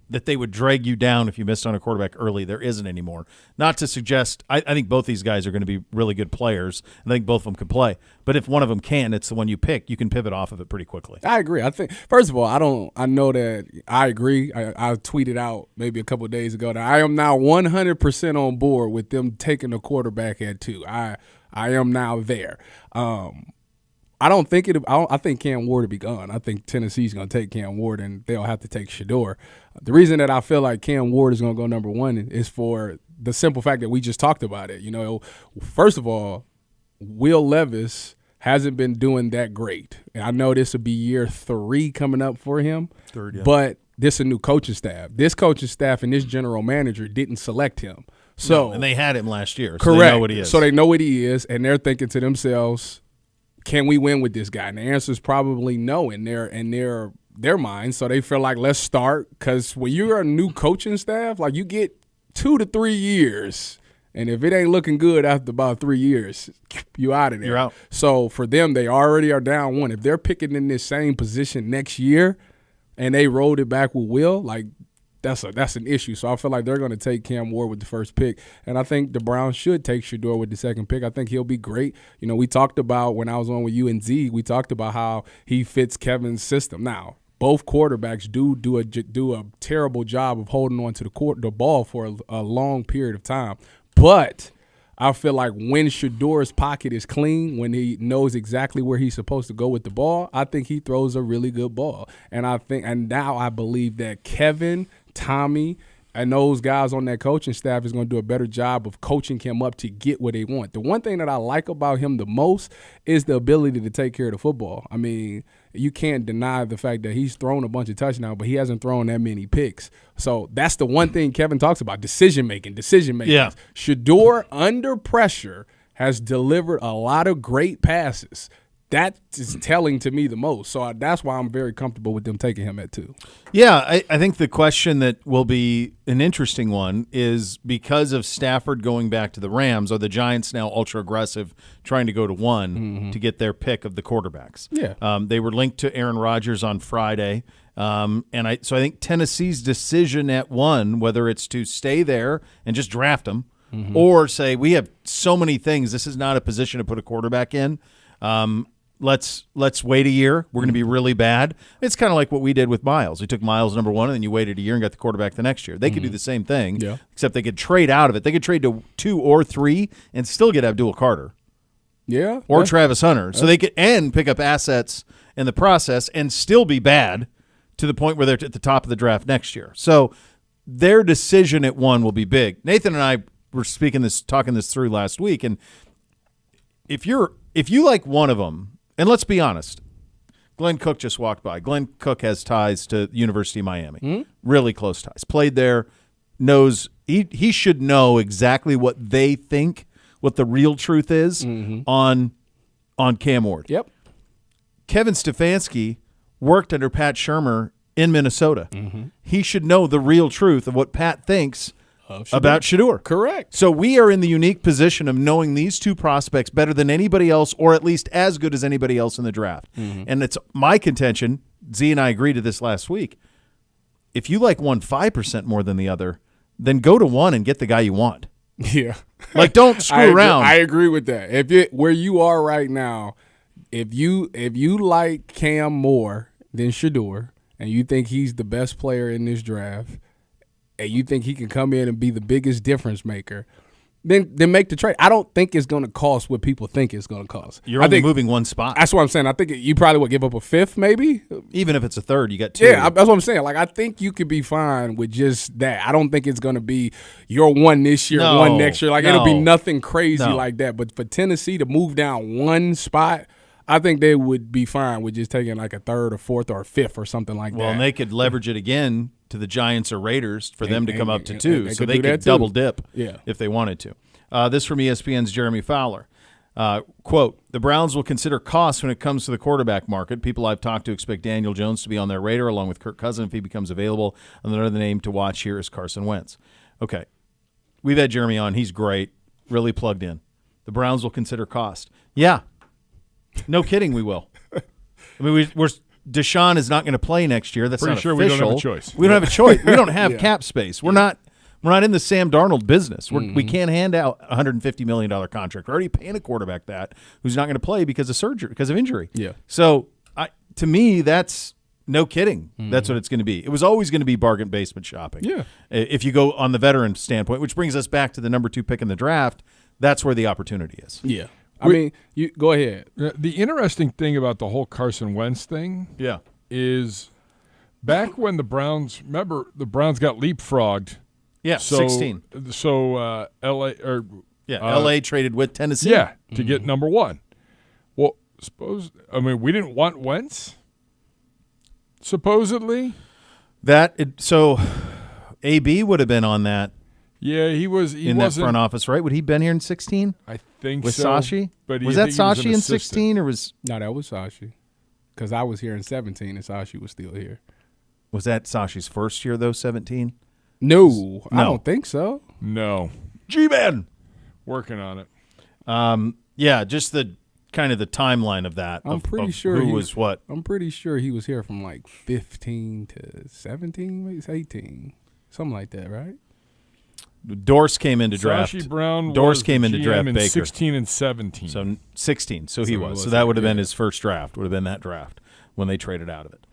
that they would drag you down if you missed on a quarterback early. There isn't anymore. Not to suggest – I think both these guys are going to be really good players. I think both of them can play. But if one of them can, it's the one you pick. You can pivot off of it pretty quickly. I agree. I think, first of all, I know that I agree. I tweeted out maybe a couple of days ago that I am now 100% on board with them taking a quarterback at 2. I am now there. I think Cam Ward will be gone. I think Tennessee's going to take Cam Ward, and they'll have to take Shedeur. The reason that I feel like Cam Ward is going to go number 1 is for the simple fact that we just talked about it. First of all, Will Levis hasn't been doing that great. And I know this will be year 3 coming up for him. Third, yeah. But this is a new coaching staff. This coaching staff and this general manager didn't select him. So and they had him last year. Correct. So they know what he is. So they know what he is, and they're thinking to themselves, can we win with this guy? And the answer is probably no in their mind. So they feel like, let's start, because when you're a new coaching staff, like, you get 2 to 3 years, and if it ain't looking good after about 3 years, you out of there. You're out. So for them, they already are down 1. If they're picking in this same position next year, and they rolled it back with Will, like, that's an issue. So I feel like they're going to take Cam Ward with the first pick, and I think the Browns should take Shedeur with the second pick. I think he'll be great. We talked about, when I was on with you and Z, we talked about how he fits Kevin's system. Now, both quarterbacks do a terrible job of holding on to the ball for a long period of time, but I feel like when Shedeur's pocket is clean, when he knows exactly where he's supposed to go with the ball, I think he throws a really good ball. And now I believe that Kevin, Tommy, and those guys on that coaching staff is going to do a better job of coaching him up to get what they want. The one thing that I like about him the most is the ability to take care of the football. I mean, you can't deny the fact that he's thrown a bunch of touchdowns, but he hasn't thrown that many picks. So that's the one thing Kevin talks about, decision-making. Yeah. Shedeur, under pressure, has delivered a lot of great passes. That is telling to me the most. So that's why I'm very comfortable with them taking him at 2. Yeah, I think the question that will be an interesting one is, because of Stafford going back to the Rams, are the Giants now ultra-aggressive trying to go to 1 to get their pick of the quarterbacks? Yeah. They were linked to Aaron Rodgers on Friday. So I think Tennessee's decision at 1, whether it's to stay there and just draft him, or say, we have so many things, this is not a position to put a quarterback in. Let's wait a year. We're going to be really bad. It's kind of like what we did with Miles. We took Miles number 1, and then you waited a year and got the quarterback the next year. They could do the same thing, except they could trade out of it. They could trade to 2 or 3 and still get Abdul Carter. Yeah. Or Travis Hunter. So they could pick up assets in the process and still be bad to the point where they're at the top of the draft next year. So their decision at 1 will be big. Nathan and I were talking this through last week, and if you like one of them, and let's be honest, Glenn Cook just walked by. Glenn Cook has ties to University of Miami, really close ties. Played there, knows he should know exactly what they think, what the real truth is on Cam Ward. Yep. Kevin Stefanski worked under Pat Shurmur in Minnesota. He should know the real truth of what Pat thinks about Shedeur. Correct. So we are in the unique position of knowing these two prospects better than anybody else, or at least as good as anybody else in the draft. And it's my contention, Z and I agreed to this last week, if you like one 5% more than the other, then go to one and get the guy you want. Yeah. Like, don't screw around. I agree with that. Where you are right now, if you like Cam more than Shedeur, and you think he's the best player in this draft, and you think he can come in and be the biggest difference maker, then make the trade. I don't think it's going to cost what people think it's going to cost. You're only moving one spot. That's what I'm saying. I think you probably would give up a fifth, maybe. Even if it's a third, you got two. Yeah, that's what I'm saying. Like, I think you could be fine with just that. I don't think it's going to be your one this year, one next year. Like, it'll be nothing crazy like that. But for Tennessee to move down one spot, I think they would be fine with just taking like a third or fourth or fifth or something like that. Well, and they could leverage it again to the Giants or Raiders for them to come up to two. So they could double dip if they wanted to. This from ESPN's Jeremy Fowler. Quote, the Browns will consider costs when it comes to the quarterback market. People I've talked to expect Daniel Jones to be on their radar along with Kirk Cousins if he becomes available. Another name to watch here is Carson Wentz. Okay, we've had Jeremy on. He's great, really plugged in. The Browns will consider cost. Yeah. No kidding, we will. I mean, Deshaun is not going to play next year. That's pretty not sure official. we don't have a choice. We don't have a choice. We don't have cap space. We're not in the Sam Darnold business. We can't hand out a $150 million contract. We're already paying a quarterback that who's not going to play because of surgery, because of injury. Yeah. So to me, that's no kidding. That's what it's going to be. It was always going to be bargain basement shopping. Yeah. If you go on the veteran standpoint, which brings us back to the number 2 pick in the draft, that's where the opportunity is. Yeah. I mean, you go ahead. The interesting thing about the whole Carson Wentz thing is back when the Browns – remember, the Browns got leapfrogged. Yeah, 16. So L.A. or L.A. traded with Tennessee. Yeah, to get number 1. Well, we didn't want Wentz, supposedly. So AB would have been on that. Yeah, he was. He in wasn't, that front office, right? Would he been here in 16? I think with so. Sashi? But was that Sashi in 16 or was? No, that was Sashi. Because I was here in 17 and Sashi was still here. Was that Sashi's first year though? 17? No, I don't think so. No. G-Man working on it. Yeah, just the kind of the timeline of that. I'm pretty sure who was what. I'm pretty sure he was here from like 15 to 17, maybe 18, something like that, right? Dorse came into draft. Sashi Brown Dorse came into draft in Baker. 16 and 17. So 16. So he was. So that would have been his first draft. Would have been that draft when they traded out of it.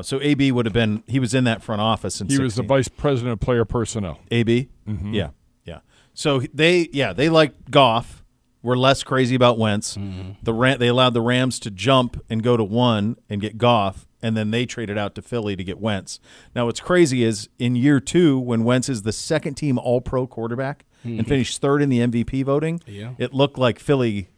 So AB would have been. He was in that front office in 16. He was the vice president of player personnel. AB. Mm-hmm. Yeah. So they liked Goff. We're less crazy about Wentz. They allowed the Rams to jump and go to 1 and get Goff, and then they traded out to Philly to get Wentz. Now, what's crazy is in year 2, when Wentz is the second-team All-Pro quarterback and finished third in the MVP voting, it looked like Philly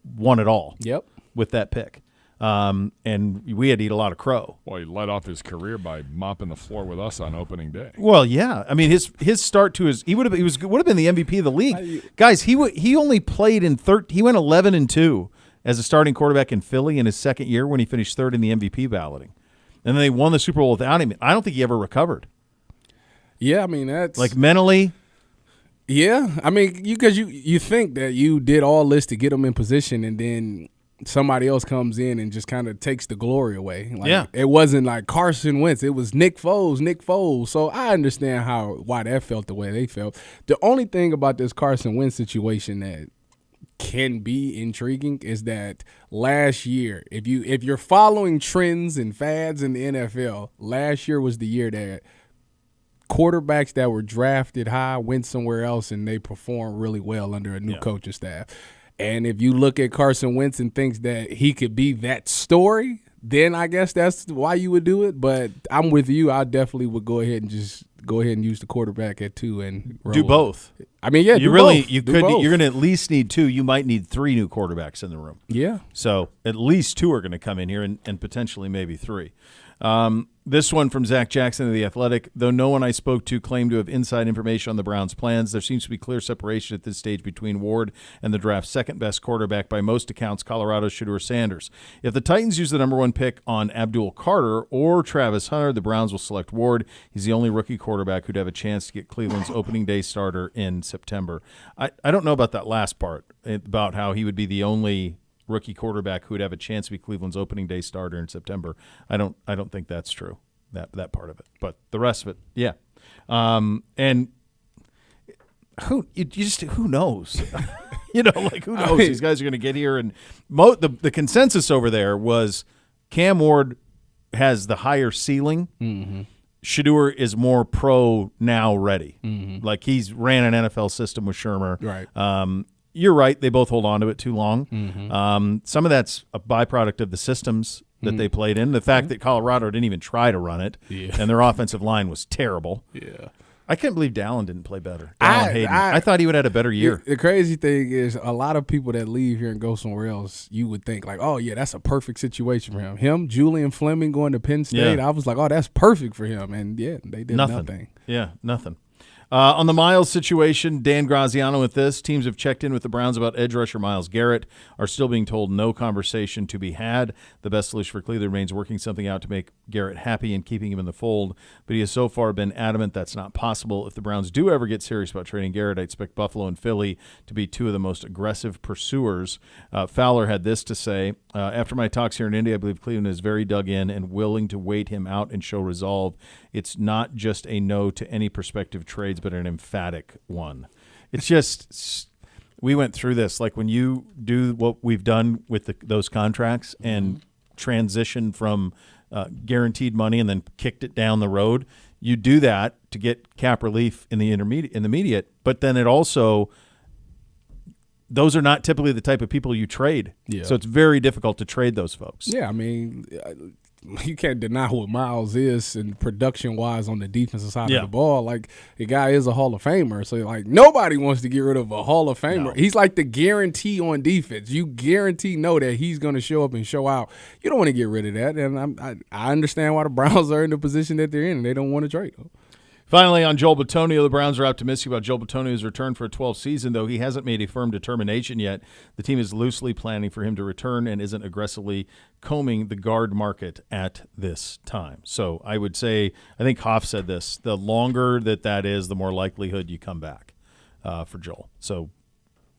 won it all. Yep. With that pick. And we had to eat a lot of crow. Well, he led off his career by mopping the floor with us on opening day. Well, yeah. I mean, his start to he would have been the MVP of the league. Guys, he only played in he went 11-2 as a starting quarterback in Philly in his second year when he finished third in the MVP balloting. And then they won the Super Bowl without him. I don't think he ever recovered. Yeah, I mean, that's like mentally. Yeah, I mean, because you think that you did all this to get him in position, and then somebody else comes in and just kind of takes the glory away. Like, it wasn't like Carson Wentz. It was Nick Foles. So I understand why that felt the way they felt. The only thing about this Carson Wentz situation that can be intriguing is that last year, if you're following trends and fads in the NFL, last year was the year that quarterbacks that were drafted high went somewhere else and they performed really well under a new coaching staff. And if you look at Carson Wentz and thinks that he could be that story, then I guess that's why you would do it. But I'm with you. I definitely would go ahead and use the quarterback at 2 and roll. Do both. I mean, yeah, you're going to at least need 2. You might need 3 new quarterbacks in the room. Yeah. So at least 2 are going to come in here and potentially maybe 3. This one from Zach Jackson of The Athletic. Though no one I spoke to claimed to have inside information on the Browns' plans, there seems to be clear separation at this stage between Ward and the draft's second-best quarterback, by most accounts, Colorado's Shedeur Sanders. If the Titans use the number 1 pick on Abdul Carter or Travis Hunter, the Browns will select Ward. He's the only rookie quarterback who'd have a chance to get Cleveland's opening day starter in September. I don't know about that last part, about how he would be the only rookie quarterback who would have a chance to be Cleveland's opening day starter in September. I don't think that's true, that part of it. But the rest of it, yeah. And who knows? Who knows? These guys are going to get here. And the consensus over there was Cam Ward has the higher ceiling. Mm-hmm. Shedeur is more pro now ready. Mm-hmm. Like he's ran an NFL system with Shermer. Right. You're right. They both hold on to it too long. Mm-hmm. Some of that's a byproduct of the systems that they played in. The fact that Colorado didn't even try to run it, and their offensive line was terrible. Yeah. I can't believe Dallin didn't play better. I thought he would have had a better year. The crazy thing is a lot of people that leave here and go somewhere else, you would think like, oh, yeah, that's a perfect situation for him. Julian Fleming going to Penn State, I was like, oh, that's perfect for him. And, yeah, they did nothing. Yeah, nothing. On the Miles situation, Dan Graziano with this. Teams have checked in with the Browns about edge rusher Myles Garrett, are still being told no conversation to be had. The best solution for Cleveland remains working something out to make Garrett happy and keeping him in the fold, but he has so far been adamant that's not possible. If the Browns do ever get serious about trading Garrett, I expect Buffalo and Philly to be two of the most aggressive pursuers. Fowler had this to say, after my talks here in Indy, I believe Cleveland is very dug in and willing to wait him out and show resolve. It's not just a no to any prospective trades, but an emphatic one. It's just we went through this. Like when you do what we've done with those contracts and transition from guaranteed money and then kicked it down the road, you do that to get cap relief in the immediate. But then it also, those are not typically the type of people you trade. Yeah. So it's very difficult to trade those folks. Yeah, I mean, you can't deny what Myles is and production-wise on the defensive side of the ball. Like, the guy is a Hall of Famer. So, like, nobody wants to get rid of a Hall of Famer. No. He's like the guarantee on defense. You guarantee know that he's going to show up and show out. You don't want to get rid of that. And I understand why the Browns are in the position that they're in, and they don't want to trade him. Finally, on Joel Bitonio, the Browns are optimistic about Joel Bitonio's return for a 12th season, though he hasn't made a firm determination yet. The team is loosely planning for him to return and isn't aggressively combing the guard market at this time. So I would say, I think Hoff said this, the longer that is, the more likelihood you come back for Joel. So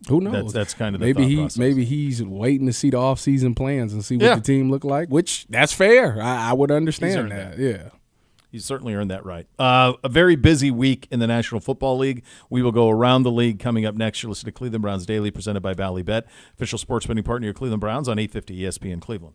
who knows? That's kind of the thought process. Maybe he's waiting to see the offseason plans and see what the team look like, which that's fair. I would understand that. Yeah. He's certainly earned that right. A very busy week in the National Football League. We will go around the league coming up next. You're listening to Cleveland Browns Daily, presented by Ballybet, official sports betting partner of Cleveland Browns on 850 ESPN Cleveland.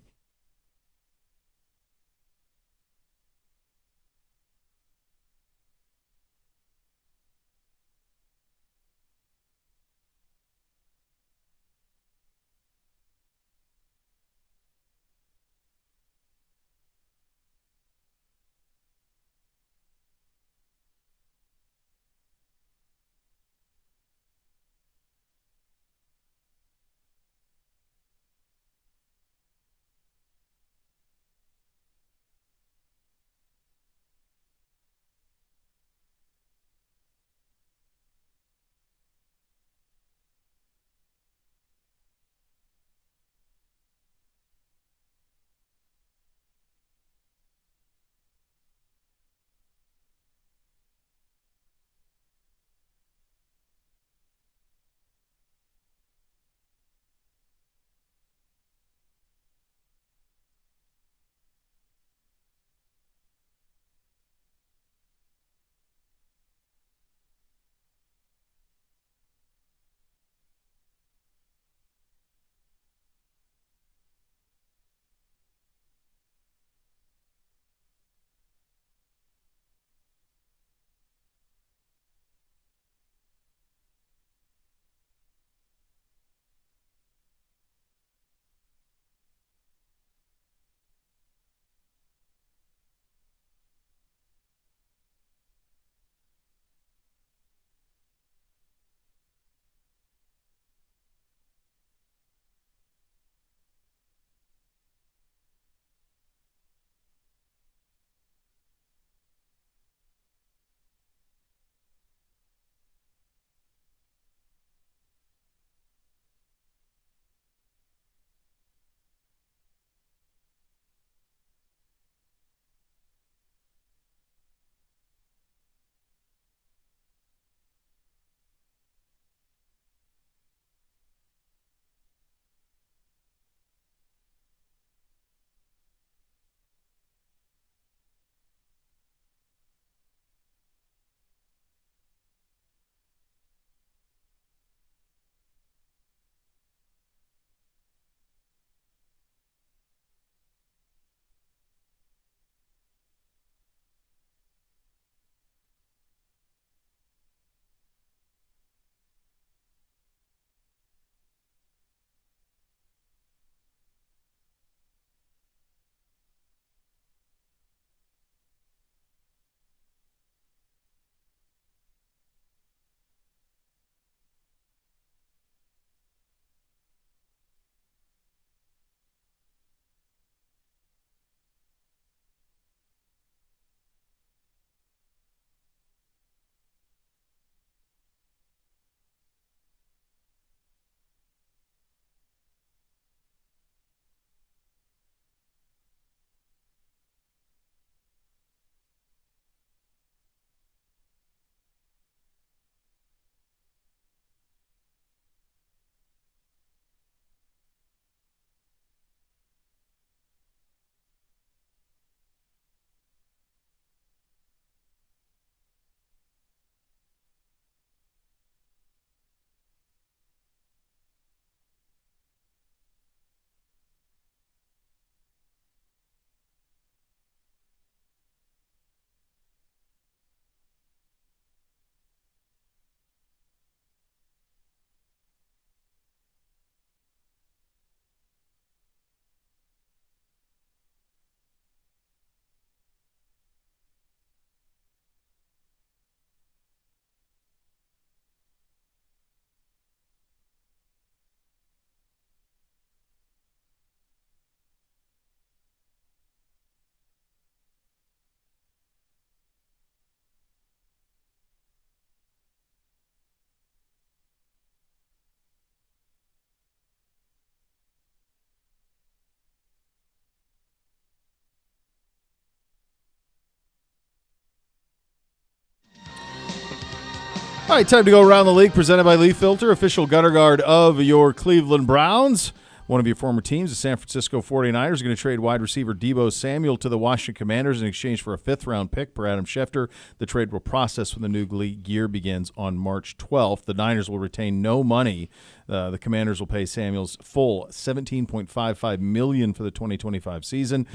All right, time to go around the league, presented by Leaf Filter, official gutter guard of your Cleveland Browns. One of your former teams, the San Francisco 49ers, are going to trade wide receiver Deebo Samuel to the Washington Commanders in exchange for a fifth-round pick per Adam Schefter. The trade will process when the new league year begins on March 12th. The Niners will retain no money. The Commanders will pay Samuel's full $17.55 million for the 2025 season.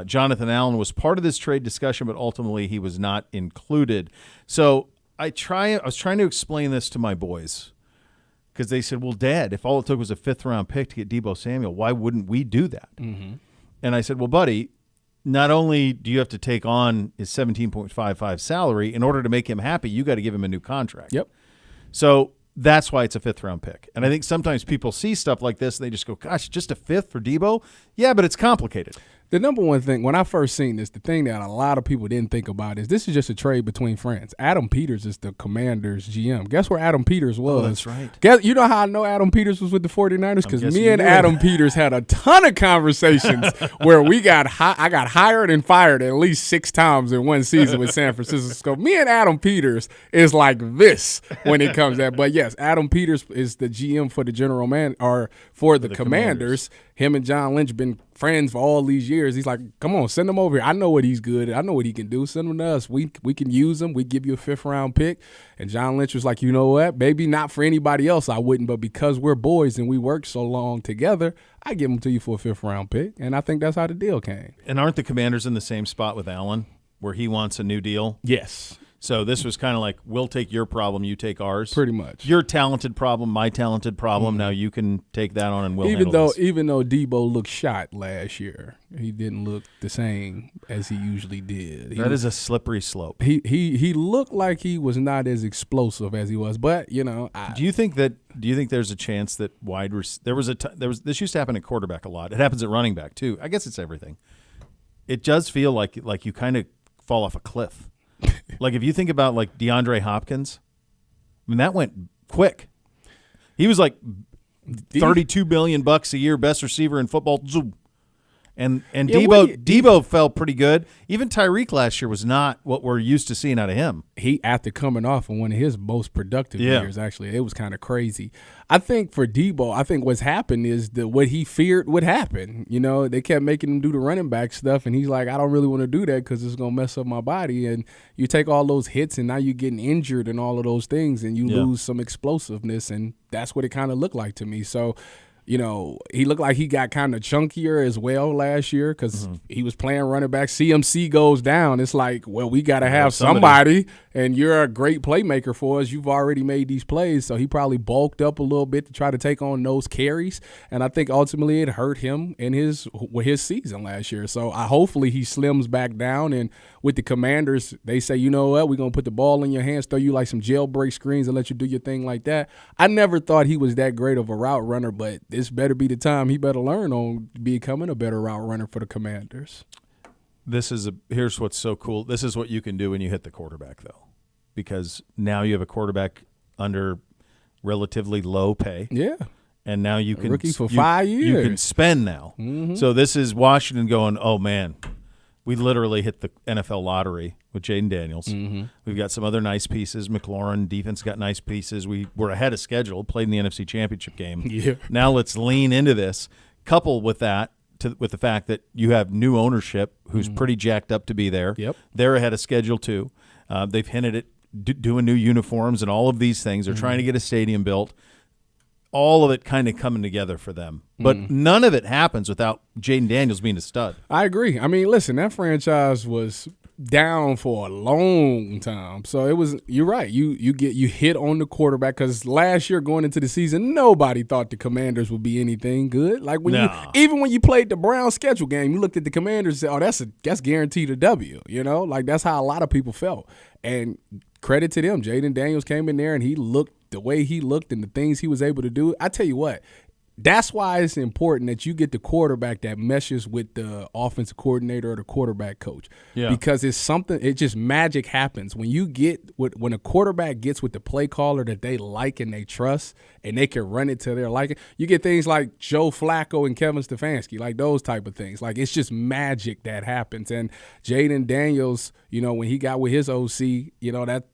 Jonathan Allen was part of this trade discussion, but ultimately he was not included. So I was trying to explain this to my boys because they said, well, Dad, if all it took was a fifth-round pick to get Deebo Samuel, why wouldn't we do that? Mm-hmm. And I said, well, buddy, not only do you have to take on his $17.55 salary, in order to make him happy, you got to give him a new contract. Yep. So that's why it's a fifth-round pick. And I think sometimes people see stuff like this, and they just go, gosh, just a fifth for Deebo? Yeah, but it's complicated. The number one thing, when I first seen this, the thing that a lot of people didn't think about is this is just a trade between friends. Adam Peters is the Commanders GM. Guess where Adam Peters was? Oh, that's right. You know how I know Adam Peters was with the 49ers? Because me and Adam Peters had a ton of conversations where I got hired and fired at least 6 times in one season with San Francisco. Me and Adam Peters is like this when it comes to that. But, yes, Adam Peters is the GM for the for the Commanders. Him and John Lynch been friends for all these years. He's like, come on, send him over here. I know what he's good at. I know what he can do. Send him to us. We can use him. We give you a fifth-round pick. And John Lynch was like, you know what? Maybe not for anybody else I wouldn't, but because we're boys and we worked so long together, I give him to you for a fifth-round pick. And I think that's how the deal came. And aren't the Commanders in the same spot with Allen where he wants a new deal? Yes. So this was kind of like, we'll take your problem, you take ours. Pretty much. Your talented problem, my talented problem. Now you can take that on and we'll handle this. Even though Deebo looked shot last year, he didn't look the same as he usually did. That is a slippery slope. He looked like he was not as explosive as he was, but you know. Do you think there's a chance that this used to happen at quarterback a lot. It happens at running back too. I guess it's everything. It does feel like you kind of fall off a cliff. Like if you think about like DeAndre Hopkins, I mean that went quick. He was like $32 million a year, best receiver in football. Zoom. And Deebo felt pretty good. Even Tyreek last year was not what we're used to seeing out of him. He, after coming off of one of his most productive years, actually, it was kind of crazy. I think for Deebo, what's happened is what he feared would happen. You know, they kept making him do the running back stuff, and he's like, I don't really want to do that because it's going to mess up my body. And you take all those hits, and now you're getting injured and all of those things, and you lose some explosiveness, and that's what it kind of looked like to me. So, you know, he looked like he got kind of chunkier as well last year because he was playing running back. CMC goes down. It's like, well, we got to have somebody, and you're a great playmaker for us. You've already made these plays. So he probably bulked up a little bit to try to take on those carries, and I think ultimately it hurt him in his season last year. So hopefully he slims back down, and with the Commanders, they say, you know what, we're going to put the ball in your hands, throw you like some jailbreak screens and let you do your thing like that. I never thought he was that great of a route runner, but this better be the time he better learn on becoming a better route runner for the Commanders. Here's what's so cool. This is what you can do when you hit the quarterback, though, because now you have a quarterback under relatively low pay. Yeah. And now you can – rookie for 5 years. You can spend now. Mm-hmm. So this is Washington going, oh, man, we literally hit the NFL lottery with Jaden Daniels. Mm-hmm. We've got some other nice pieces. McLaurin, defense got nice pieces. We were ahead of schedule, played in the NFC Championship game. Yeah. Now let's lean into this. Coupled with that, with the fact that you have new ownership who's pretty jacked up to be there. Yep. They're ahead of schedule too. They've hinted at doing new uniforms and all of these things. They're trying to get a stadium built. All of it kind of coming together for them. But none of it happens without Jaden Daniels being a stud. I agree. I mean, listen, that franchise was down for a long time. So it was, you're right. You hit on the quarterback because last year going into the season, nobody thought the Commanders would be anything good. Like even when you played the Browns schedule game, you looked at the Commanders and said, oh, that's guaranteed a W. You know, like that's how a lot of people felt. And credit to them. Jaden Daniels came in there and he looked the way he looked and the things he was able to do. I tell you what, that's why it's important that you get the quarterback that meshes with the offensive coordinator or the quarterback coach. Yeah. Because it's something, it just magic happens. When a quarterback gets with the play caller that they like and they trust and they can run it to their liking, you get things like Joe Flacco and Kevin Stefanski, like those type of things. Like it's just magic that happens. And Jaden Daniels, when he got with his OC,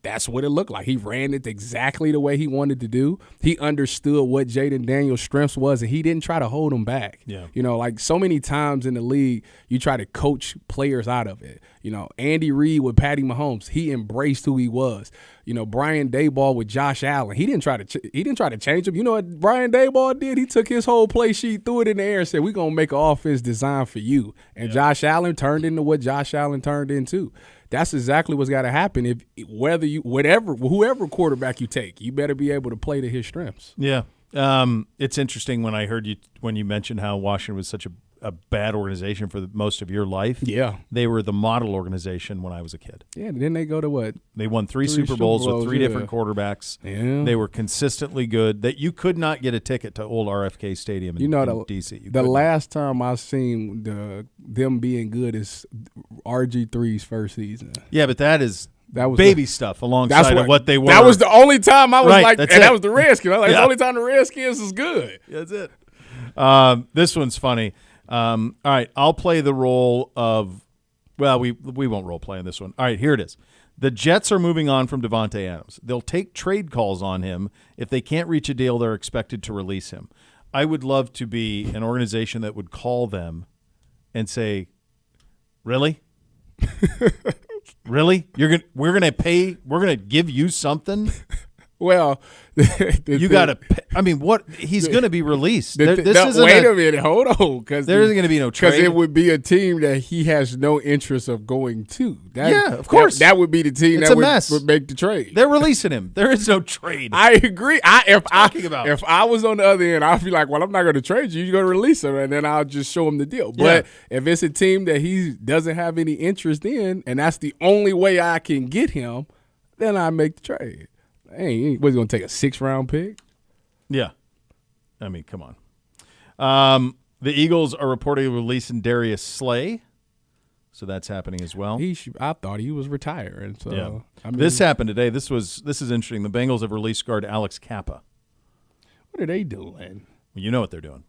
that's what it looked like. He ran it exactly the way he wanted to do. He understood what Jaden Daniels' strengths was, and he didn't try to hold him back. Yeah. Like so many times in the league, you try to coach players out of it. Andy Reid with Patty Mahomes, he embraced who he was. Brian Daboll with Josh Allen, he didn't try to change him. You know what Brian Daboll did? He took his whole play sheet, threw it in the air, and said, "We're gonna make an offense designed for you." And Josh Allen turned into what Josh Allen turned into. That's exactly what's got to happen. Whoever quarterback you take, you better be able to play to his strengths. Yeah. It's interesting when you mentioned how Washington was such a bad organization for most of your life. Yeah. They were the model organization when I was a kid. Yeah, then they go to what? They won three Super Bowls with three different quarterbacks. Yeah. They were consistently good. That you could not get a ticket to old RFK Stadium in D.C. The last time I seen them being good is RG3's first season. Yeah, but that was baby stuff alongside of what they were. That was the only time I was that was the Redskins. I was like, yeah. The only time the Redskins is good. That's it. This one's funny. All right, I'll play the role of – well, we won't role play on this one. All right, here it is. The Jets are moving on from Devontae Adams. They'll take trade calls on him. If they can't reach a deal, they're expected to release him. I would love to be an organization that would call them and say, really? Really? We're gonna give you something? Well, you got to. I mean, what? He's going to be released. Wait a minute, hold on, because there isn't going to be no trade. Because it would be a team that he has no interest of going to. Of course, that would be the team it's that would make the trade. They're releasing him. There is no trade. I agree. If I was on the other end, I'd be like, well, I'm not going to trade you. You're going to release him, and then I'll just show him the deal. But if it's a team that he doesn't have any interest in, and that's the only way I can get him, then I make the trade. Hey, was he going to take a 6th-round pick? Yeah. I mean, come on. The Eagles are reportedly releasing Darius Slay, so that's happening as well. I thought he was retiring. So yeah. I mean, this happened today. This is interesting. The Bengals have released guard Alex Kappa. What are they doing? Well, you know what they're doing.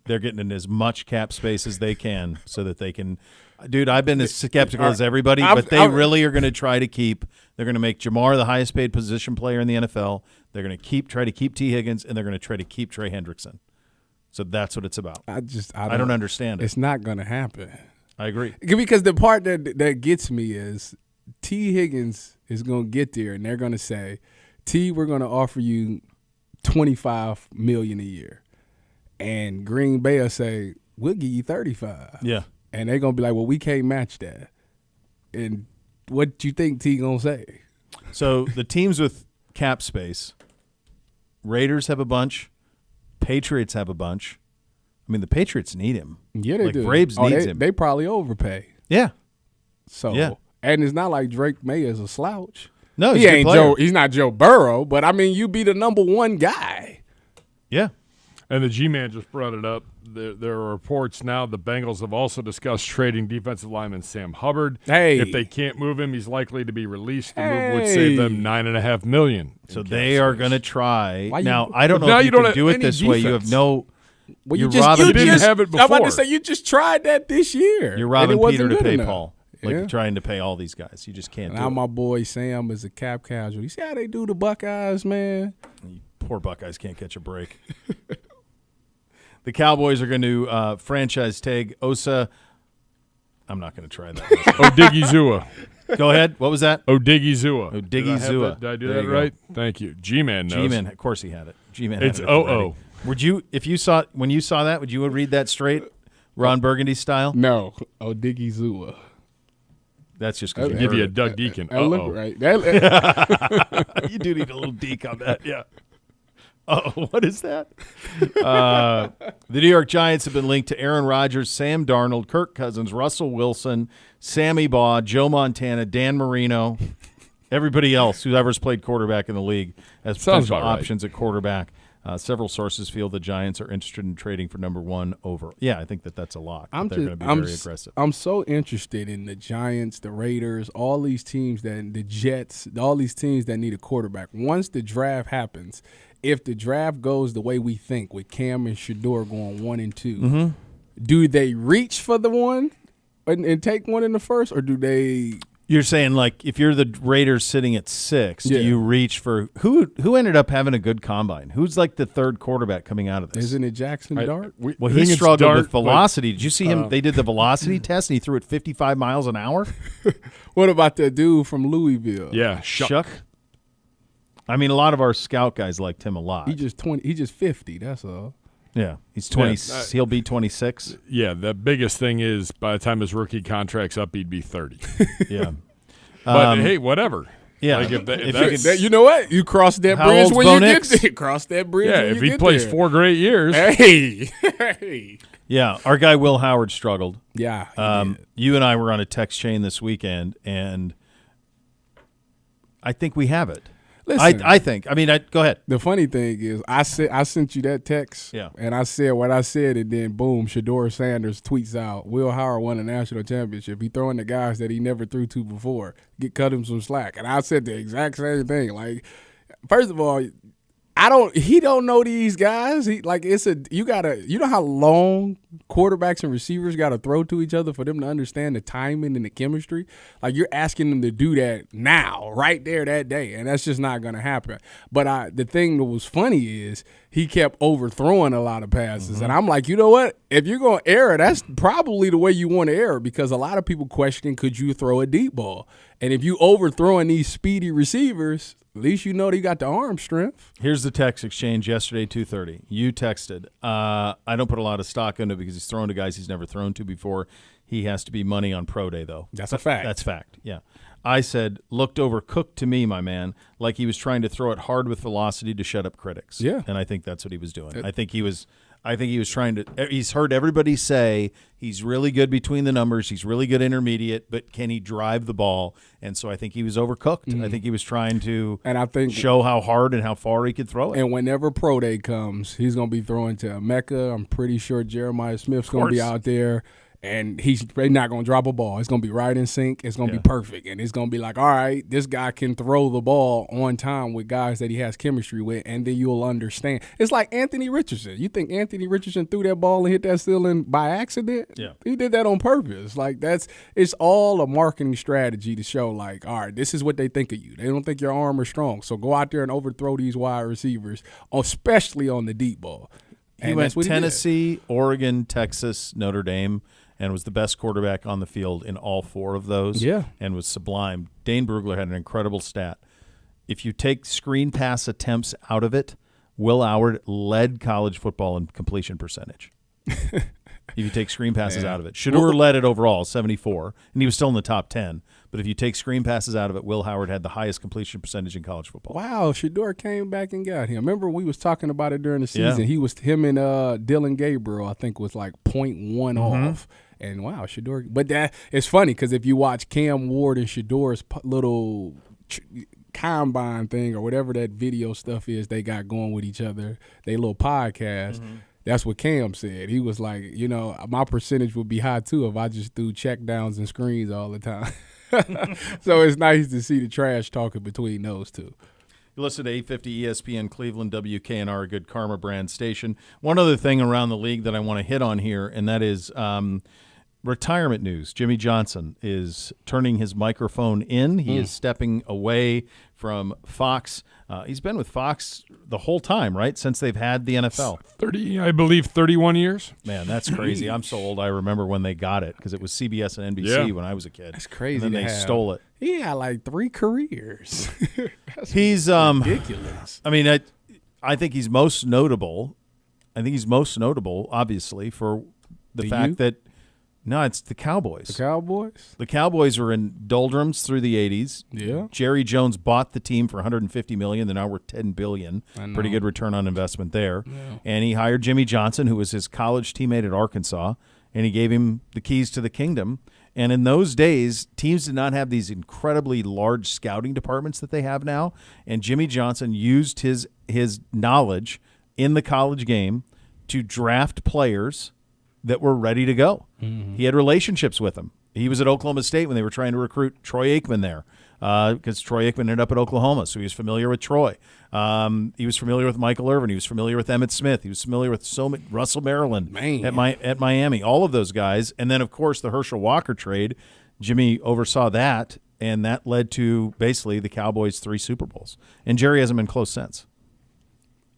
They're getting in as much cap space as they can so that they can – dude, I've been as skeptical as everybody, but they really are going to try to keep – they're going to make Jamar the highest paid position player in the NFL. They're going to try to keep T. Higgins, and they're going to try to keep Trey Hendrickson. So that's what it's about. I don't understand it. It's not going to happen. I agree. Because the part that gets me is T. Higgins is going to get there, and they're going to say, T, we're going to offer you $25 million a year. And Green Bay will say, we'll give you 35. Yeah. And they're going to be like, well, we can't match that. And what do you think T going to say? So the teams with cap space, Raiders have a bunch. Patriots have a bunch. I mean, the Patriots need him. Yeah, they do. Braves needs him. They probably overpay. Yeah. So, yeah. And it's not like Drake May is a slouch. No, he's not Joe Burrow, but I mean, you be the number one guy. Yeah. And the G-Man just brought it up. There are reports now the Bengals have also discussed trading defensive lineman Sam Hubbard. Hey. If they can't move him, he's likely to be released. The move would save them $9.5 million. So they are going to try. I don't know if you can do it this way. You have no – you didn't have it before. I'm about to say you just tried that this year. You're robbing Peter to pay Paul. Yeah. Trying to pay all these guys. You just can't do it. Now my boy Sam is a cap casualty. You see how they do the Buckeyes, man? You poor Buckeyes can't catch a break. The Cowboys are going to franchise tag Osa. I'm not going to try that. Odigizua. Go ahead. What was that? Odigizua. Odigizua. Did I do that right? Thank you. G-Man knows. G-Man, of course he had it. G-Man. It's had it O-O. Would you, when you saw that, would you read that straight, Ron Burgundy style? No. Odigizua. That's just because give you a Doug Deacon. Look right. You do need a little deke on that. Yeah. Oh, what is that? The New York Giants have been linked to Aaron Rodgers, Sam Darnold, Kirk Cousins, Russell Wilson, Sammy Baugh, Joe Montana, Dan Marino, everybody else who's ever played quarterback in the league as potential options at quarterback. Several sources feel the Giants are interested in trading for number 1 over. Yeah, I think that's a lock. They're going to be very aggressive. I'm so interested in the Giants, the Raiders, all these teams the Jets, all these teams that need a quarterback. Once the draft happens, if the draft goes the way we think, with Cam and Shador going 1 and 2, do they reach for the one and take one in the first, or do they? You're saying, like, if you're the Raiders sitting at 6, do you reach for who ended up having a good combine? Who's like the third quarterback coming out of this? Isn't it Jackson Dart? Well, he struggled with velocity. Did you see him? They did the velocity test, and he threw it 55 miles an hour. What about that dude from Louisville? Yeah, Shuck. I mean, a lot of our scout guys liked him a lot. He just 50. That's all. Yeah, he's 20. He'll be 26. Yeah, the biggest thing is by the time his rookie contract's up, he'd be 30. Yeah, but hey, whatever. Yeah, like if you know what, you cross that bridge when you get there. Cross that bridge. Yeah, if he plays 4 great years. Hey. Yeah, our guy Will Howard struggled. Yeah. You and I were on a text chain this weekend, and I think we have it. Listen, I think. I mean, go ahead. The funny thing is, I sent you that text, and I said what I said, and then boom, Shador Sanders tweets out, Will Howard won a national championship. He throwing the guys that he never threw to before. Cut him some slack. And I said the exact same thing. Like, first of all, he don't know these guys. You know how long quarterbacks and receivers got to throw to each other for them to understand the timing and the chemistry? Like, you're asking them to do that now, right there that day, and that's just not going to happen. But the thing that was funny is he kept overthrowing a lot of passes, and I'm like, you know what? If you're going to err, that's probably the way you want to err, because a lot of people question, could you throw a deep ball? And if you overthrowing these speedy receivers, at least you know they got the arm strength. Here's the text exchange yesterday, 2:30. You texted, I don't put a lot of stock into it because he's throwing to guys he's never thrown to before. He has to be money on pro day, though. That's a fact. That's fact, yeah. I said, looked overcooked to me, my man, like he was trying to throw it hard with velocity to shut up critics. Yeah. And I think that's what he was doing. I think he was trying to – he's heard everybody say he's really good between the numbers, he's really good intermediate, but can he drive the ball? And so I think he was overcooked. I think he was trying to show how hard and how far he could throw it. And whenever pro day comes, he's going to be throwing to Mecca. I'm pretty sure Jeremiah Smith's going to be out there. And he's not going to drop a ball. It's going to be right in sync. It's going to be perfect. And it's going to be like, all right, this guy can throw the ball on time with guys that he has chemistry with, and then you'll understand. It's like Anthony Richardson. You think Anthony Richardson threw that ball and hit that ceiling by accident? Yeah. He did that on purpose. Like, it's all a marketing strategy to show, like, all right, this is what they think of you. They don't think your arm is strong. So go out there and overthrow these wide receivers, especially on the deep ball. He went Tennessee, Oregon, Texas, Notre Dame, and was the best quarterback on the field in all 4 of those. Yeah. And was sublime. Dane Brugler had an incredible stat. If you take screen pass attempts out of it, Will Howard led college football in completion percentage. If you take screen passes out of it. Shador led it overall, 74, and he was still in the top 10. But if you take screen passes out of it, Will Howard had the highest completion percentage in college football. Wow, Shador came back and got him. Remember we was talking about it during the season. Yeah. Him and Dylan Gabriel, I think, was like 0.1 off. And wow, Shador. But that it's funny because if you watch Cam Ward and Shador's little combine thing or whatever that video stuff is they got going with each other, they little podcast. That's what Cam said. He was like, my percentage would be high too if I just threw check downs and screens all the time. So it's nice to see the trash talking between those two. You listen to 850 ESPN Cleveland, WKNR, a good Karma brand station. One other thing around the league that I want to hit on here, and that is retirement news. Jimmy Johnson is turning his microphone in. He is stepping away from Fox. He's been with Fox the whole time, right? Since they've had the NFL. 31 years. Man, that's crazy. I'm so old. I remember when they got it because it was CBS and NBC when I was a kid. That's crazy. And then they stole it. He had like 3 careers. He's ridiculous. I mean, I think he's most notable. Obviously, for the fact that no, it's the Cowboys. The Cowboys? The Cowboys were in doldrums through the 80s. Yeah. Jerry Jones bought the team for $150 million. They're now worth $10 billion. Pretty good return on investment there. Yeah. And he hired Jimmy Johnson, who was his college teammate at Arkansas, and he gave him the keys to the kingdom. And in those days, teams did not have these incredibly large scouting departments that they have now. And Jimmy Johnson used his knowledge in the college game to draft players that were ready to go. Mm-hmm. He had relationships with them. He was at Oklahoma State when they were trying to recruit Troy Aikman there because Troy Aikman ended up at Oklahoma, so he was familiar with Troy. He was familiar with Michael Irvin. He was familiar with Emmitt Smith. He was familiar with Russell Maryland at Miami, all of those guys. And then, of course, the Herschel Walker trade, Jimmy oversaw that, and that led to basically the Cowboys' 3 Super Bowls. And Jerry hasn't been close since.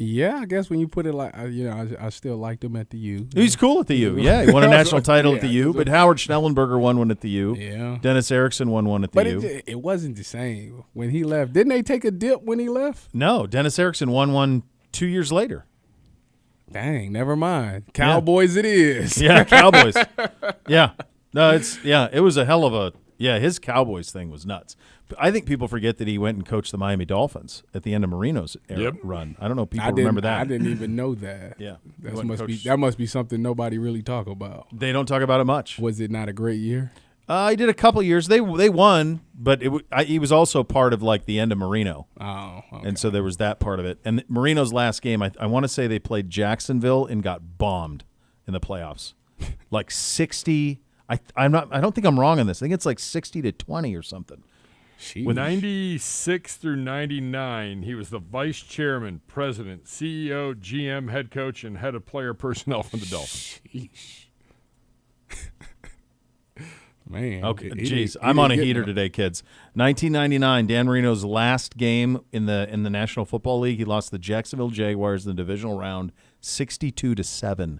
Yeah, I guess when you put it like, I still liked him at the U. He's cool at the U. Yeah, he won a national title at the U, but Howard Schnellenberger won one at the U. Yeah. Dennis Erickson won one at the U. But it wasn't the same when he left. Didn't they take a dip when he left? No, Dennis Erickson won one 2 years later. Dang, never mind. Cowboys it is. Yeah, Cowboys. Yeah. No, it was a hell of a his Cowboys thing was nuts. I think people forget that he went and coached the Miami Dolphins at the end of Marino's run. I don't know if people remember that. I didn't even know that. Yeah. That must be something nobody really talk about. They don't talk about it much. Was it not a great year? He did a couple years. They won, but he was also part of like the end of Marino. Oh, okay. And so there was that part of it. And Marino's last game, I want to say they played Jacksonville and got bombed in the playoffs, like 60. I don't think I'm wrong on this. I think it's like 60-20 or something. With 96 through 99, he was the vice chairman, president, CEO, GM, head coach, and head of player personnel for the Dolphins. Man. Okay, geez, I'm on a heater today, kids. 1999, Dan Marino's last game in the National Football League, he lost the Jacksonville Jaguars in the divisional round, 62-7.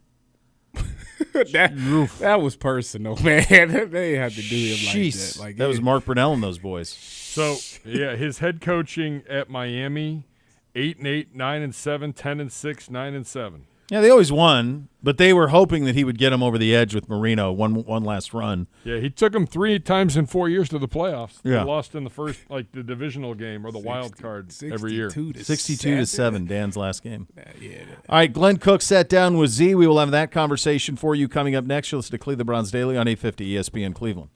that was personal, man. They had to do him like that. Like that was Mark Brunell and those boys. So yeah, his head coaching at Miami, 8-8, 9-7, 10-6, 9-7. Yeah, they always won, but they were hoping that he would get them over the edge with Marino one last run. Yeah, he took them 3 times in 4 years to the playoffs. Yeah. They lost in the first, like the divisional game or the wild card every year. 62-7, Dan's last game. Yeah. All right, Glenn Cook sat down with Z. We will have that conversation for you coming up next. You'll listen to Cleveland Browns Daily on 850 ESPN Cleveland.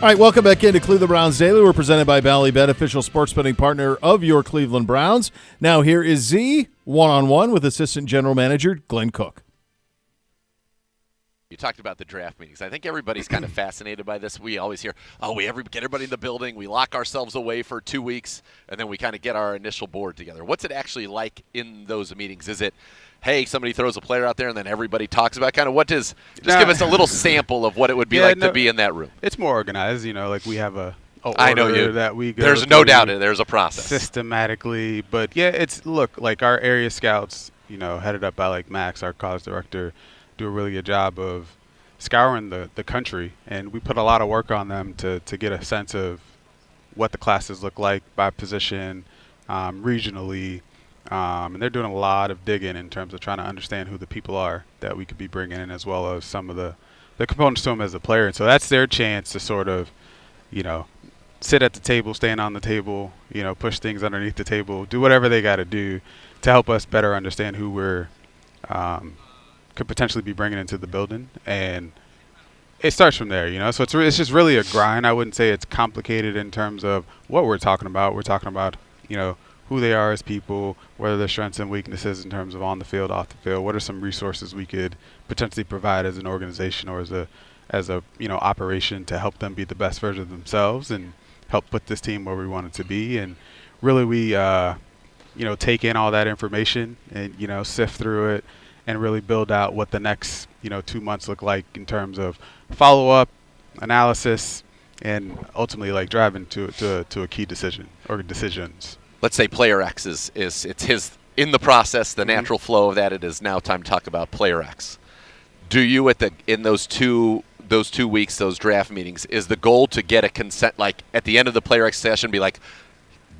All right, welcome back into Cleveland Browns Daily. We're presented by Ballybet, official sports betting partner of your Cleveland Browns. Now here is Z, one-on-one with Assistant General Manager Glenn Cook. You talked about the draft meetings. I think everybody's kind of fascinated by this. We always hear, we get everybody in the building, we lock ourselves away for 2 weeks, and then we kind of get our initial board together. What's it actually like in those meetings? Is it, hey, somebody throws a player out there and then everybody talks about kind of what does – just give us a little sample of what it would be to be in that room. It's more organized. Like we have a I know order that we go There's no doubt there's a process. Systematically. But, yeah, like our area scouts, headed up by like Max, our college director, do a really good job of scouring the country. And we put a lot of work on them to get a sense of what the classes look like by position, regionally. And they're doing a lot of digging in terms of trying to understand who the people are that we could be bringing in, as well as some of the components to them as a player. And so that's their chance to sort of, sit at the table, stand on the table, push things underneath the table, do whatever they got to do to help us better understand who we're could potentially be bringing into the building. And it starts from there, So it's just really a grind. I wouldn't say it's complicated in terms of what we're talking about. We're talking about, who they are as people, what are their strengths and weaknesses in terms of on the field, off the field, what are some resources we could potentially provide as an organization or as a operation to help them be the best version of themselves and help put this team where we want it to be. And really we take in all that information and sift through it and really build out what the next 2 months look like in terms of follow-up, analysis, and ultimately like driving to a key decision or decisions. Let's say player X is his in the process, the natural flow of that. It is now time to talk about player X. Do you in those two weeks, those draft meetings, is the goal to get a consent, like at the end of the player X session, be like,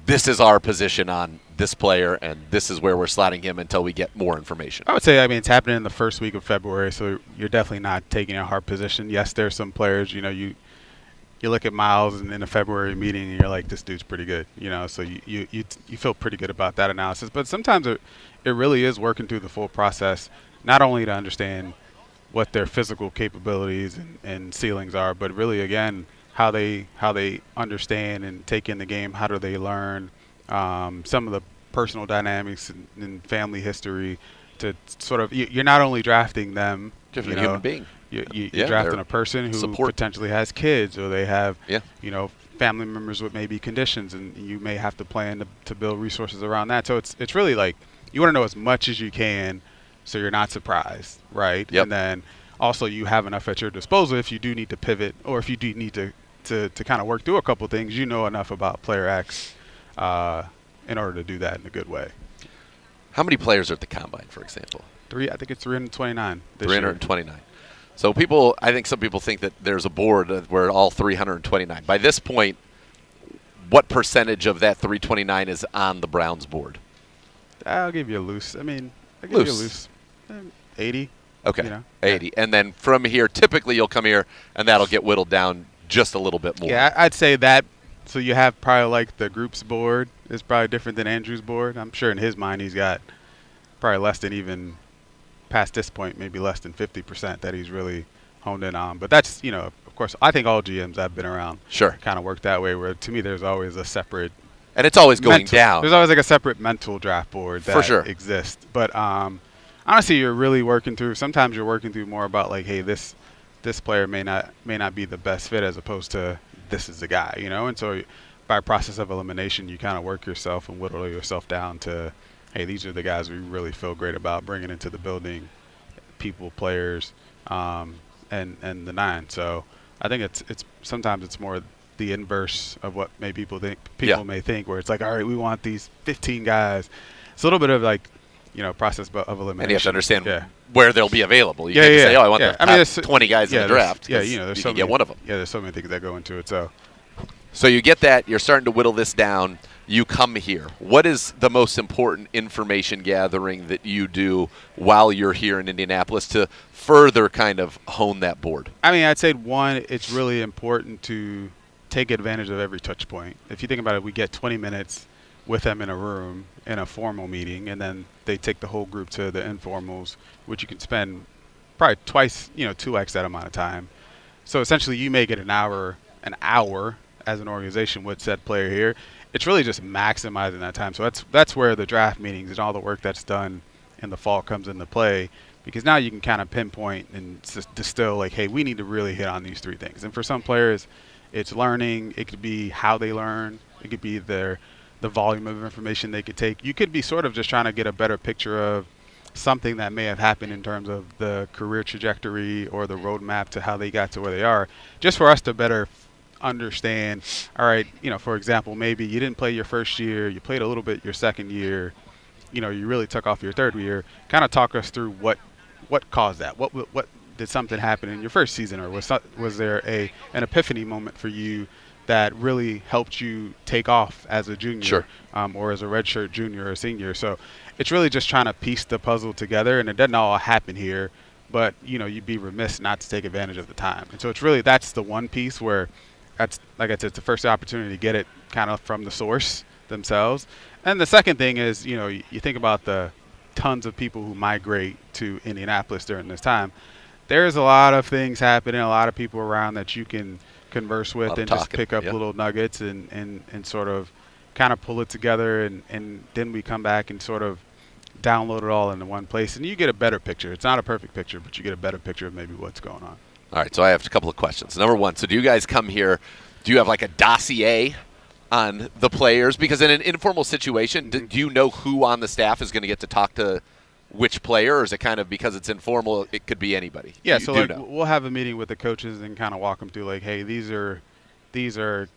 this is our position on this player and this is where we're slotting him until we get more information? I would say, it's happening in the first week of February, so you're definitely not taking a hard position. Yes, there's some players, you look at Miles in a February meeting and you're like, this dude's pretty good, so you feel pretty good about that analysis. But sometimes it really is working through the full process, not only to understand what their physical capabilities and ceilings are, but really, again, how they understand and take in the game, how do they learn, some of the personal dynamics and family history to sort of – you're not only drafting them. Different human being. You're drafting a person who potentially has kids, or they have, family members with maybe conditions, and you may have to plan to build resources around that. So it's really like you want to know as much as you can, so you're not surprised, right? Yep. And then also you have enough at your disposal if you do need to pivot, or if you do need to kind of work through a couple things. Enough about player X in order to do that in a good way. How many players are at the combine, for example? I think it's 329 this 329. Year. So I think some people think that there's a board where all 329. By this point, what percentage of that 329 is on the Browns board? I'll give you a loose. I'll give you a loose 80. Okay, 80. And then from here, typically you'll come here, and that'll get whittled down just a little bit more. Yeah, I'd say that. So you have probably like the group's board is probably different than Andrew's board. I'm sure in his mind he's got probably less than even – past this point, maybe less than 50% that he's really honed in on. But that's, of course, I think all GMs I've been around kind of work that way, where to me there's always a separate – and it's always going down. There's always like a separate mental draft board that exists. But honestly, you're really working through – sometimes you're working through more about like, hey, this player may not be the best fit, as opposed to this is the guy, And so by process of elimination, you kind of work yourself and whittle yourself down to – hey, these are the guys we really feel great about bringing into the building, people, players, and the nine. So I think it's sometimes it's more the inverse of what people may think, where it's like, all right, we want these 15 guys. It's a little bit of like, process of elimination. And you have to understand where they'll be available. You can't say, I want the top 20 guys in the draft. Yeah, there's you can get one of them. Yeah, there's so many things that go into it. So you get that. You're starting to whittle this down. You come here. What is the most important information gathering that you do while you're here in Indianapolis to further kind of hone that board? I'd say, one, it's really important to take advantage of every touch point. If you think about it, we get 20 minutes with them in a room in a formal meeting, and then they take the whole group to the informals, which you can spend probably twice, 2x that amount of time. So essentially you may get an hour an hour as an organization with said player here. It's really just maximizing that time. So that's where the draft meetings and all the work that's done in the fall comes into play, because now you can kind of pinpoint and distill like, hey, we need to really hit on these 3 things. And for some players, it's learning. It could be how they learn. It could be the volume of information they could take. You could be sort of just trying to get a better picture of something that may have happened in terms of the career trajectory or the roadmap to how they got to where they are, just for us to better understand. All right, for example, maybe you didn't play your first year, you played a little bit your second year, you really took off your third year. Kind of talk us through what caused that. What did something happen in your first season, or was there an epiphany moment for you that really helped you take off as a junior, sure. Or as a redshirt junior or senior? So it's really just trying to piece the puzzle together, and it doesn't all happen here, but you'd be remiss not to take advantage of the time. And so it's really, that's the one piece where that's, like I said, it's the first opportunity to get it kind of from the source themselves. And the second thing is, you think about the tons of people who migrate to Indianapolis during this time. There's a lot of things happening, a lot of people around that you can converse with and just pick up little nuggets and sort of kind of pull it together, and then we come back and sort of download it all into one place, and you get a better picture. It's not a perfect picture, but you get a better picture of maybe what's going on. All right, so I have a couple of questions. Number one, so do you guys come here, do you have like a dossier on the players? Because in an informal situation, do you know who on the staff is going to get to talk to which player, or is it kind of, because it's informal, it could be anybody? Yeah, so like we'll have a meeting with the coaches and kind of walk them through like, hey, these are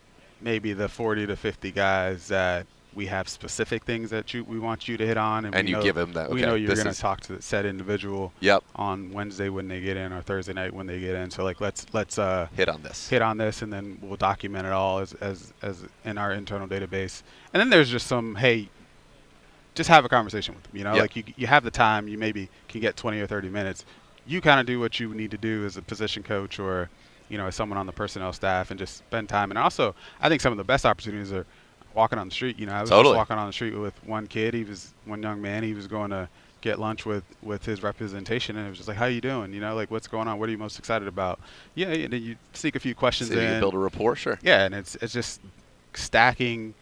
maybe the 40 to 50 guys that we have specific things that we want you to hit on, and you give them that. We know you're going to talk to said individual. Yep. On Wednesday when they get in, or Thursday night when they get in. So like let's hit on this, and then we'll document it all as in our internal database. And then there's just some, hey, just have a conversation with them. Yep. Like you have the time, you maybe can get 20 or 30 minutes. You kind of do what you need to do as a position coach, or as someone on the personnel staff, and just spend time. And also, I think some of the best opportunities are walking on the street. I was just walking on the street with one kid. One young man. He was going to get lunch with his representation, and it was just like, how you doing? Like, what's going on? What are you most excited about? Yeah, and then you sneak a few questions in. You build a rapport, sure. Yeah, and it's just stacking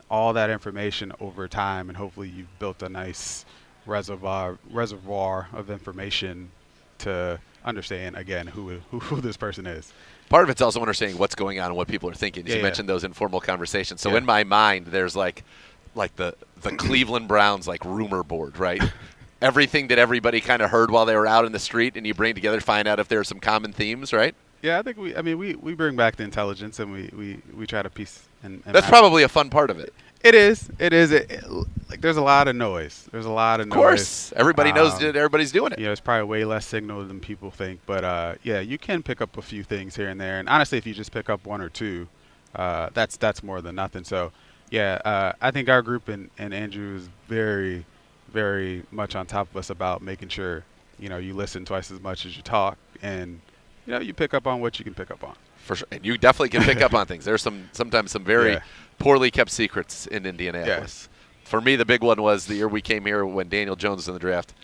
all that information over time, and hopefully you've built a nice reservoir of information to understand, again, who this person is. Part of it's also understanding what's going on and what people are thinking. You mentioned those informal conversations. So in my mind, there's like the Cleveland Browns rumor board, right? Everything that everybody kind of heard while they were out in the street, and you bring together, find out if there are some common themes, right? Yeah, I think we bring back the intelligence, and we try to piece and that's probably a fun part of it. It is. There's a lot of noise. Of course. Everybody knows that everybody's doing it. It's probably way less signal than people think. But, you can pick up a few things here and there. And honestly, if you just pick up one or two, that's more than nothing. So, I think our group and Andrew is very, very much on top of us about making sure, you listen twice as much as you talk. And, you pick up on what you can pick up on. For sure. And you definitely can pick up on things. There's sometimes some very poorly kept secrets in Indianapolis. For me, the big one was the year we came here when Daniel Jones was in the draft.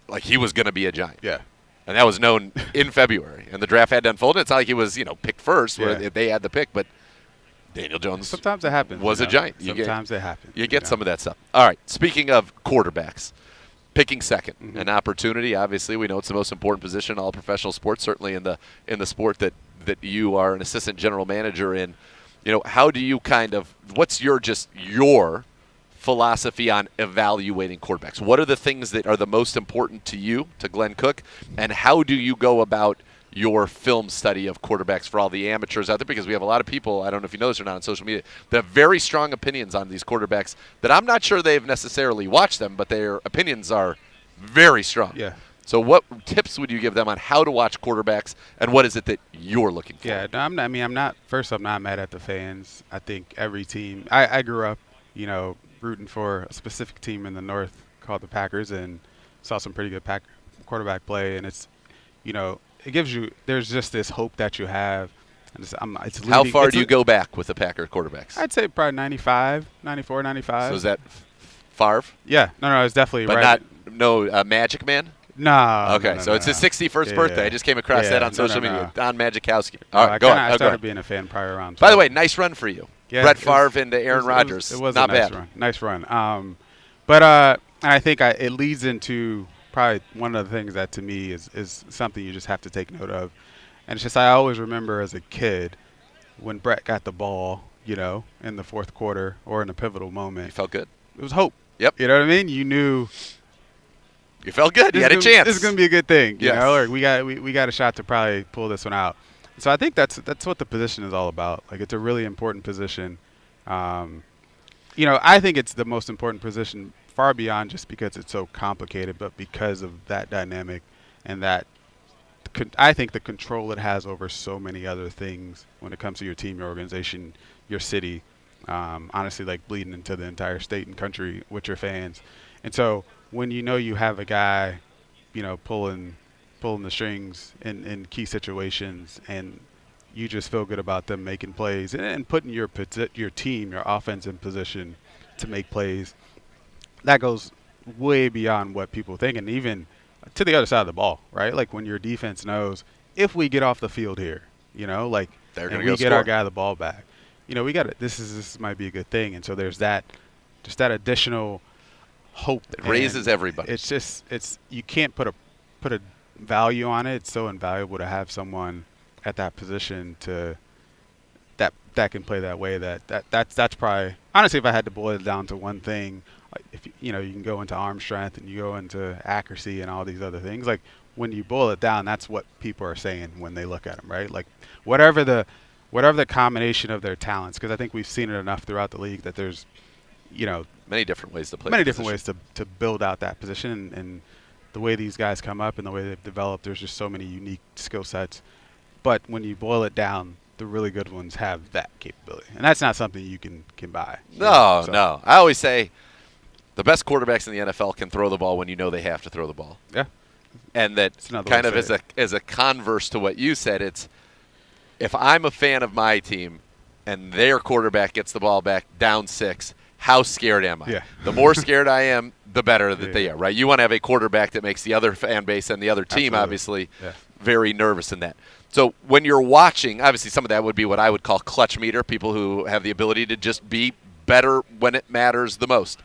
Like, he was going to be a Giant. Yeah. And that was known in February. And the draft had to unfold. It's not like he was, picked first where they had the pick, but Daniel Jones sometimes it happens. Was a Giant. Sometimes it happens. You get some of that stuff. All right. Speaking of quarterbacks, picking second, an opportunity. Obviously, we know it's the most important position in all professional sports, certainly in the sport that you are an assistant general manager in. How do you what's your philosophy on evaluating quarterbacks? What are the things that are the most important to you, to Glenn Cook, and how do you go about your film study of quarterbacks for all the amateurs out there? Because we have a lot of people, I don't know if you know this or not on social media, that have very strong opinions on these quarterbacks that I'm not sure they've necessarily watched them, but their opinions are very strong. Yeah. So what tips would you give them on how to watch quarterbacks, and what is it that you're looking for? Yeah, I'm not mad at the fans. I think every team, I grew up, rooting for a specific team in the North called the Packers, and saw some pretty good quarterback play, and it's, it gives you, there's just this hope that you have. And how far do you go back with the Packer quarterbacks? I'd say probably 95, 94, 95. So is that Favre? Yeah. No, it's definitely but right. But no Magic Man? No. Okay, so it's his 61st birthday. I just came across that on social media. Don Majikowski. All right, go on. I started being a fan prior around. By the way, nice run for you. Yeah, Brett Favre into Aaron Rodgers. It was not a nice bad. run. Nice run. But I think it leads into probably one of the things that to me is something you just have to take note of. And it's just I always remember as a kid when Brett got the ball, in the fourth quarter or in a pivotal moment. You felt good. It was hope. Yep. You know what I mean? You knew. You felt good. You had a chance. This is going to be a good thing. Yes. Or we got a shot to probably pull this one out. So I think that's what the position is all about. Like, it's a really important position. I think it's the most important position far beyond just because it's so complicated, but because of that dynamic and that I think the control it has over so many other things when it comes to your team, your organization, your city, honestly, like bleeding into the entire state and country with your fans. And so when you have a guy, pulling the strings in key situations, and you just feel good about them making plays and putting your team, your offense in position to make plays, that goes way beyond what people think, and even to the other side of the ball, right? Like when your defense knows if we get off the field here, they're and going we to get our guy the ball back, we got it. This might be a good thing, and so there's that additional hope. It raises everybody. It's just you can't put a value on it. It's so invaluable to have someone at that position that can play that way. That's probably, honestly, if I had to boil it down to one thing, if you can go into arm strength and you go into accuracy and all these other things, like when you boil it down, that's what people are saying when they look at them, right? Like whatever the combination of their talents, because I think we've seen it enough throughout the league that there's many different ways to play. Many different ways to build out that position, and the way these guys come up and the way they've developed, there's just so many unique skill sets. But when you boil it down, the really good ones have that capability, and that's not something you can buy. No. I always say the best quarterbacks in the NFL can throw the ball when they have to throw the ball. Yeah. And that kind of as a converse to what you said, it's if I'm a fan of my team and their quarterback gets the ball back down 6, how scared am I? Yeah. The more scared I am, the better that they are, right? You want to have a quarterback that makes the other fan base and the other team, obviously, very nervous in that. So when you're watching, obviously some of that would be what I would call clutch meter, people who have the ability to just be better when it matters the most.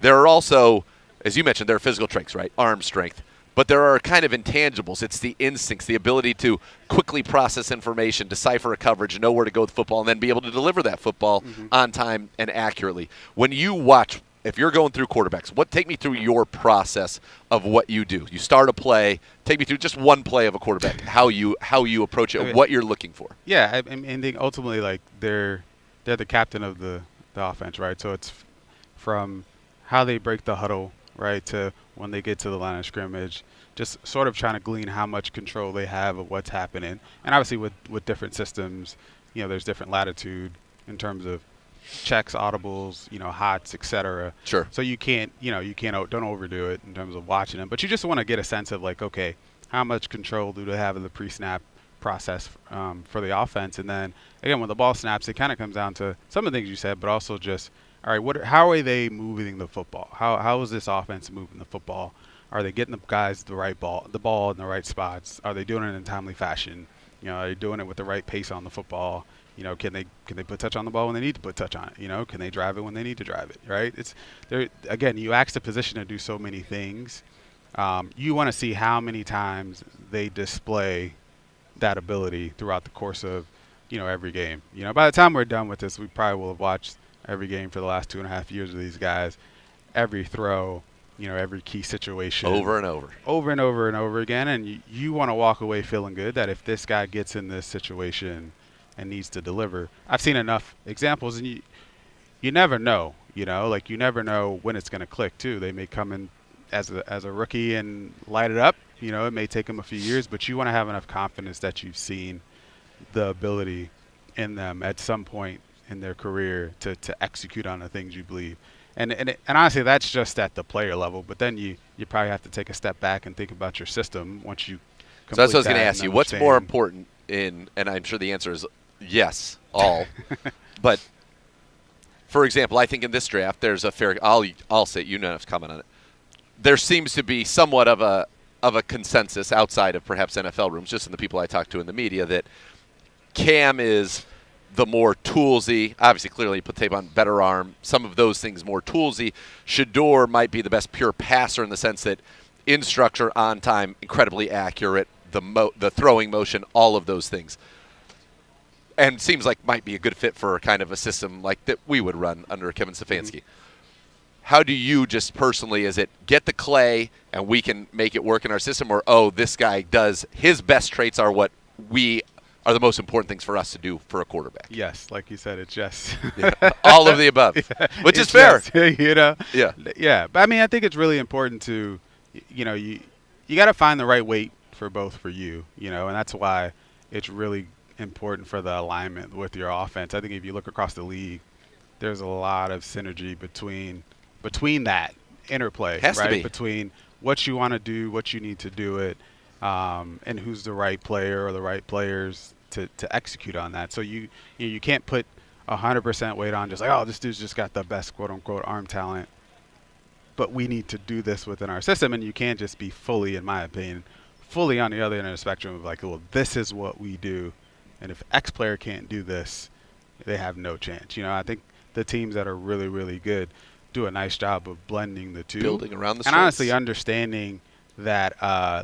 There are also, as you mentioned, there are physical traits, right? Arm strength. But there are kind of intangibles. It's the instincts, the ability to quickly process information, decipher a coverage, know where to go with football, and then be able to deliver that football on time and accurately. When you watch, if you're going through quarterbacks, take me through your process of what you do. You start a play. Take me through just one play of a quarterback, how you approach it, what you're looking for. Yeah, I think ultimately, like they're the captain of the offense, right? So it's from how they break the huddle, right, to when they get to the line of scrimmage, just sort of trying to glean how much control they have of what's happening. And obviously with different systems, there's different latitude in terms of checks, audibles, hots, etc. Sure. So you can't don't overdo it in terms of watching them, but you just want to get a sense of like, okay, how much control do they have in the pre-snap process for the offense? And then again, when the ball snaps, it kind of comes down to some of the things you said, but also just, all right, how are they moving the football? How is this offense moving the football? Are they getting the guys the ball in the right spots? Are they doing it in a timely fashion? Are they doing it with the right pace on the football? Can they put touch on the ball when they need to put touch on it? Can they drive it when they need to drive it? Right? It's there again. You ask the position to do so many things. You want to see how many times they display that ability throughout the course of every game. By the time we're done with this, we probably will have watched every game for the last 2.5 years of these guys, every throw, every key situation. Over and over. Over and over and over again. And you want to walk away feeling good that if this guy gets in this situation and needs to deliver. I've seen enough examples, and you never know, you never know when it's going to click too. They may come in as a rookie and light it up. It may take them a few years, but you want to have enough confidence that you've seen the ability in them at some point in their career to execute on the things you believe. And honestly, that's just at the player level. But then you probably have to take a step back and think about your system once you complete So that's what I was going to ask you. What's understand. more important and I'm sure the answer is yes, all. But, for example, I think in this draft there's a fair – I'll say it, you don't have to comment on it. There seems to be somewhat of of a consensus outside of perhaps NFL rooms, just in the people I talk to in the media, that Cam is the more toolsy, obviously clearly put tape on, better arm, some of those things more toolsy. Shador might be the best pure passer in the sense that in structure, on time, incredibly accurate, the throwing motion, all of those things. And seems like might be a good fit for kind of a system like that we would run under Kevin Stefanski. How do you just personally, is it get the clay and we can make it work in our system, or, oh, this guy does, his best traits are what we are the most important things for us to do for a quarterback? Yes, like you said, it's just all of the above, which is fair. Just, you know? Yeah. Yeah. But I mean, I think it's really important to, you know, you got to find the right weight for both for you, you know, and that's why it's really important for the alignment with your offense. I think if you look across the league, there's a lot of synergy between that interplay, Has right? to be. Between what you want to do, what you need to do it, and who's the right player or the right players to execute on that. So you can't put 100% weight on just like, oh, this dude's just got the best quote unquote arm talent, but we need to do this within our system, and you can't just be fully, in my opinion, fully on the other end of the spectrum of like, well, this is what we do, and if X player can't do this, they have no chance. You know, I think the teams that are really, really good do a nice job of blending the two, building around the and strengths. honestly understanding that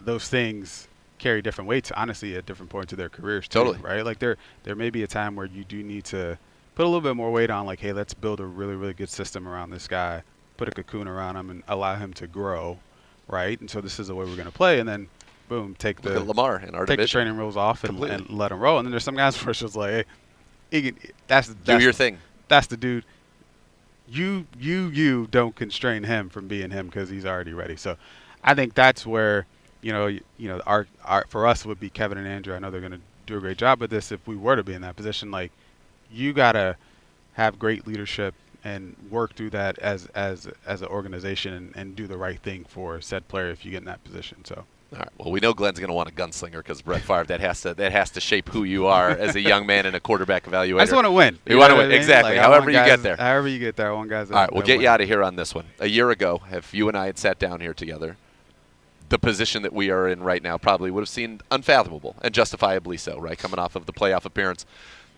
those things carry different weights, honestly, at different points of their careers too, Totally. right? Like there may be a time where you do need to put a little bit more weight on, like, hey, let's build a really, really good system around this guy, put a cocoon around him, and allow him to grow, right? And so this is the way we're going to play, and then boom, take Look at Lamar in our take the division. training rules off and let him roll. And then there's some guys where it's just like, hey, that's do your thing. That's the dude. You don't constrain him from being him because he's already ready. So I think that's where, you know, our for us would be Kevin and Andrew. I know they're going to do a great job with this if we were to be in that position. Like, you got to have great leadership and work through that as an organization and do the right thing for said player if you get in that position. So. All right. Well, we know Glenn's going to want a gunslinger because Brett Favre. That has to shape who you are as a young man and a quarterback evaluator. I just want to win. You want to win, exactly. Like, however you get there. However you get there, I want guys. All right, we'll get you out of here on this one. A year ago, if you and I had sat down here together, the position that we are in right now probably would have seemed unfathomable, and justifiably so, right? Coming off of the playoff appearance,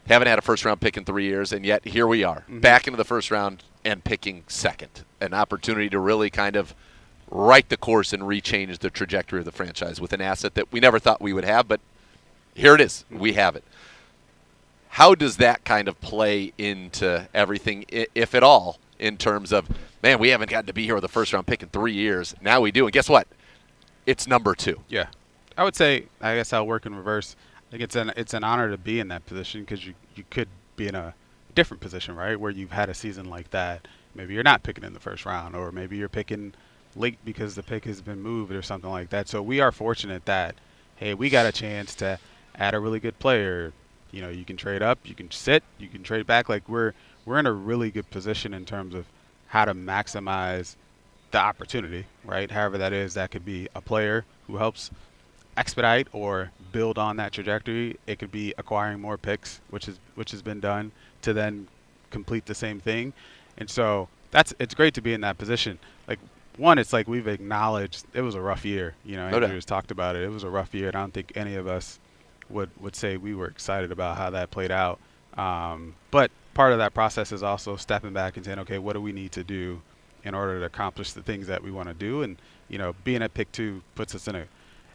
haven't had a first-round pick in 3 years, and yet here we are, back into the first round and picking second. An opportunity to really kind of right the course and rechange the trajectory of the franchise with an asset that we never thought we would have, but here it is. We have it. How does that kind of play into everything, if at all, in terms of, man, we haven't gotten to be here with a first-round pick in 3 years. Now we do, and guess what? It's number 2. Yeah. I would say, I guess I'll work in reverse. I think it's an honor to be in that position because you could be in a different position, right, where you've had a season like that. Maybe you're not picking in the first round, or maybe you're picking late because the pick has been moved or something like that. So we are fortunate that, hey, we got a chance to add a really good player. You know, you can trade up, you can sit, you can trade back. Like, we're in a really good position in terms of how to maximize the opportunity, right? However that is, that could be a player who helps expedite or build on that trajectory. It could be acquiring more picks, which has been done to then complete the same thing. And so it's great to be in that position. Like, one, it's like we've acknowledged it was a rough year. You know, Andrew has talked about it. It was a rough year, and I don't think any of us would say we were excited about how that played out. But part of that process is also stepping back and saying, okay, what do we need to do in order to accomplish the things that we want to do? And, you know, being at pick 2 puts us in a,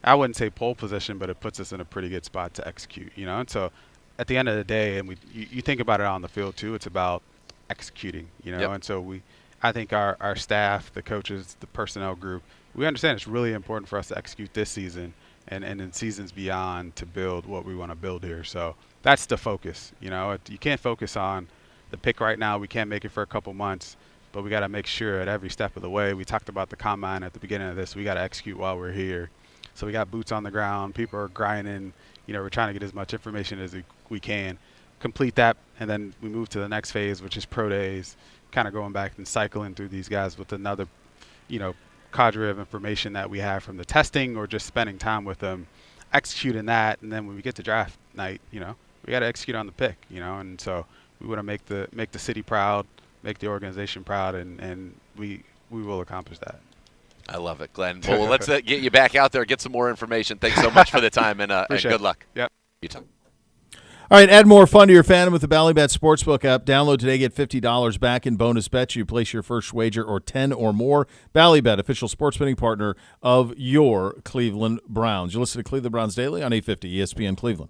I wouldn't say pole position, but it puts us in a pretty good spot to execute, you know? And so at the end of the day, and you think about it on the field too, it's about executing, you know? Yep. And so I think our staff, the coaches, the personnel group, we understand it's really important for us to execute this season and in seasons beyond to build what we want to build here. So that's the focus. You know, you can't focus on the pick right now. We can't make it for a couple months, but we got to make sure at every step of the way. We talked about the combine at the beginning of this. We got to execute while we're here. So we got boots on the ground. People are grinding. You know, we're trying to get as much information as we can, complete that, and then we move to the next phase, which is pro days, kind of going back and cycling through these guys with another, you know, cadre of information that we have from the testing or just spending time with them, executing that. And then when we get to draft night, you know, we got to execute on the pick, you know. And so we want to make the city proud, make the organization proud, and we will accomplish that. I love it, Glenn. Well, let's get you back out there, get some more information. Thanks so much for the time, and good luck. Yep. Utah. All right, add more fun to your fandom with the Ballybet Sportsbook app. Download today, get $50 back in bonus bets. You place your first wager or 10 or more. Ballybet, official sports betting partner of your Cleveland Browns. You listen to Cleveland Browns Daily on 850 ESPN Cleveland.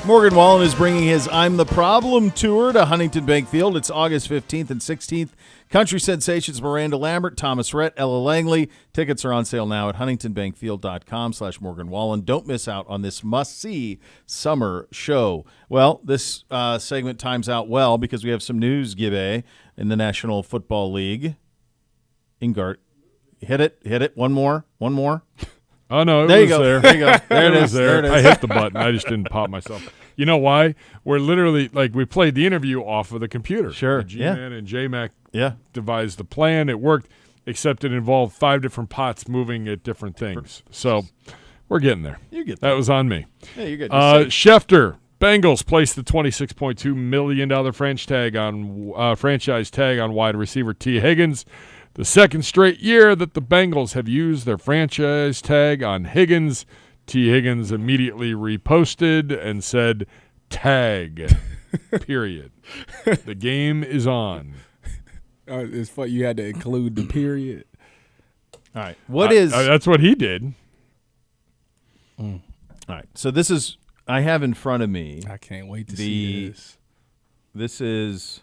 Morgan Wallen is bringing his I'm the Problem tour to Huntington Bank Field. It's August 15th and 16th. Country sensations Miranda Lambert, Thomas Rhett, Ella Langley. Tickets are on sale now at huntingtonbankfield.com/Morgan Wallen. Don't miss out on this must-see summer show. Well, this segment times out well because we have some news, Gibbe, in the National Football League. Ingart, hit it. One more. Oh, no, there was you go. there. There you go. There it is. There it is. I hit the button. I just didn't pop myself. You know why? We're literally, we played the interview off of the computer. Sure. G-Man and J-Mac Yeah. devised the plan. It worked, except it involved 5 different pots moving at different things. So we're getting there. You get that was on me. Yeah, you're good. Schefter, Bengals placed the $26.2 million franchise tag on wide receiver T. Higgins. The second straight year that the Bengals have used their franchise tag on Higgins. T. Higgins immediately reposted and said, tag, period. The game is on. It's funny you had to include the period. All right. What is? That's what he did. All right. So this is I have in front of me. I can't wait to see this. This is.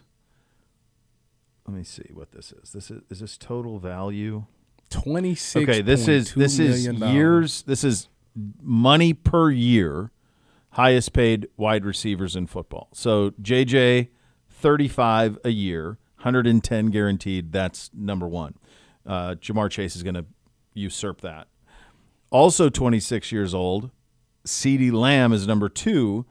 Let me see what this is. Is this total value? 26. Okay. This is years. This is money per year. Highest paid wide receivers in football. So JJ, 35 a year, 110 guaranteed. That's number one. Jamar Chase is going to usurp that. Also 26 years old, CeeDee Lamb is number 2.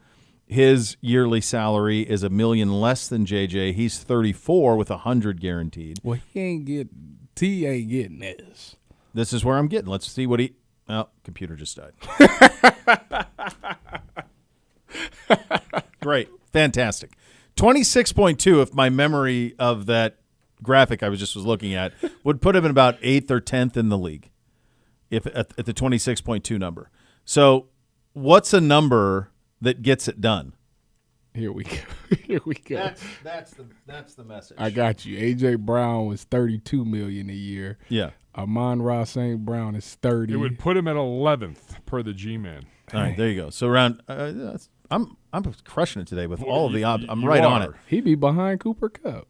His yearly salary is $1 million less than JJ. He's 34 with 100 guaranteed. Well, T ain't getting this. This is where I'm getting. Let's see what he. Oh, computer just died. Great, fantastic. 26.2. If my memory of that graphic I was looking at would put him in about 8th or 10th in the league, if at the 26.2 number. So, what's a number that gets it done? Here we go. Here we go. That's the message. I got you. AJ Brown was $32 million a year. Yeah. Amon-Ra St. Brown is 30. It would put him at 11th per the G-Man. All right, there you go. So around, I'm crushing it today with all of the options. I'm right on it. He'd be behind Cooper Kupp.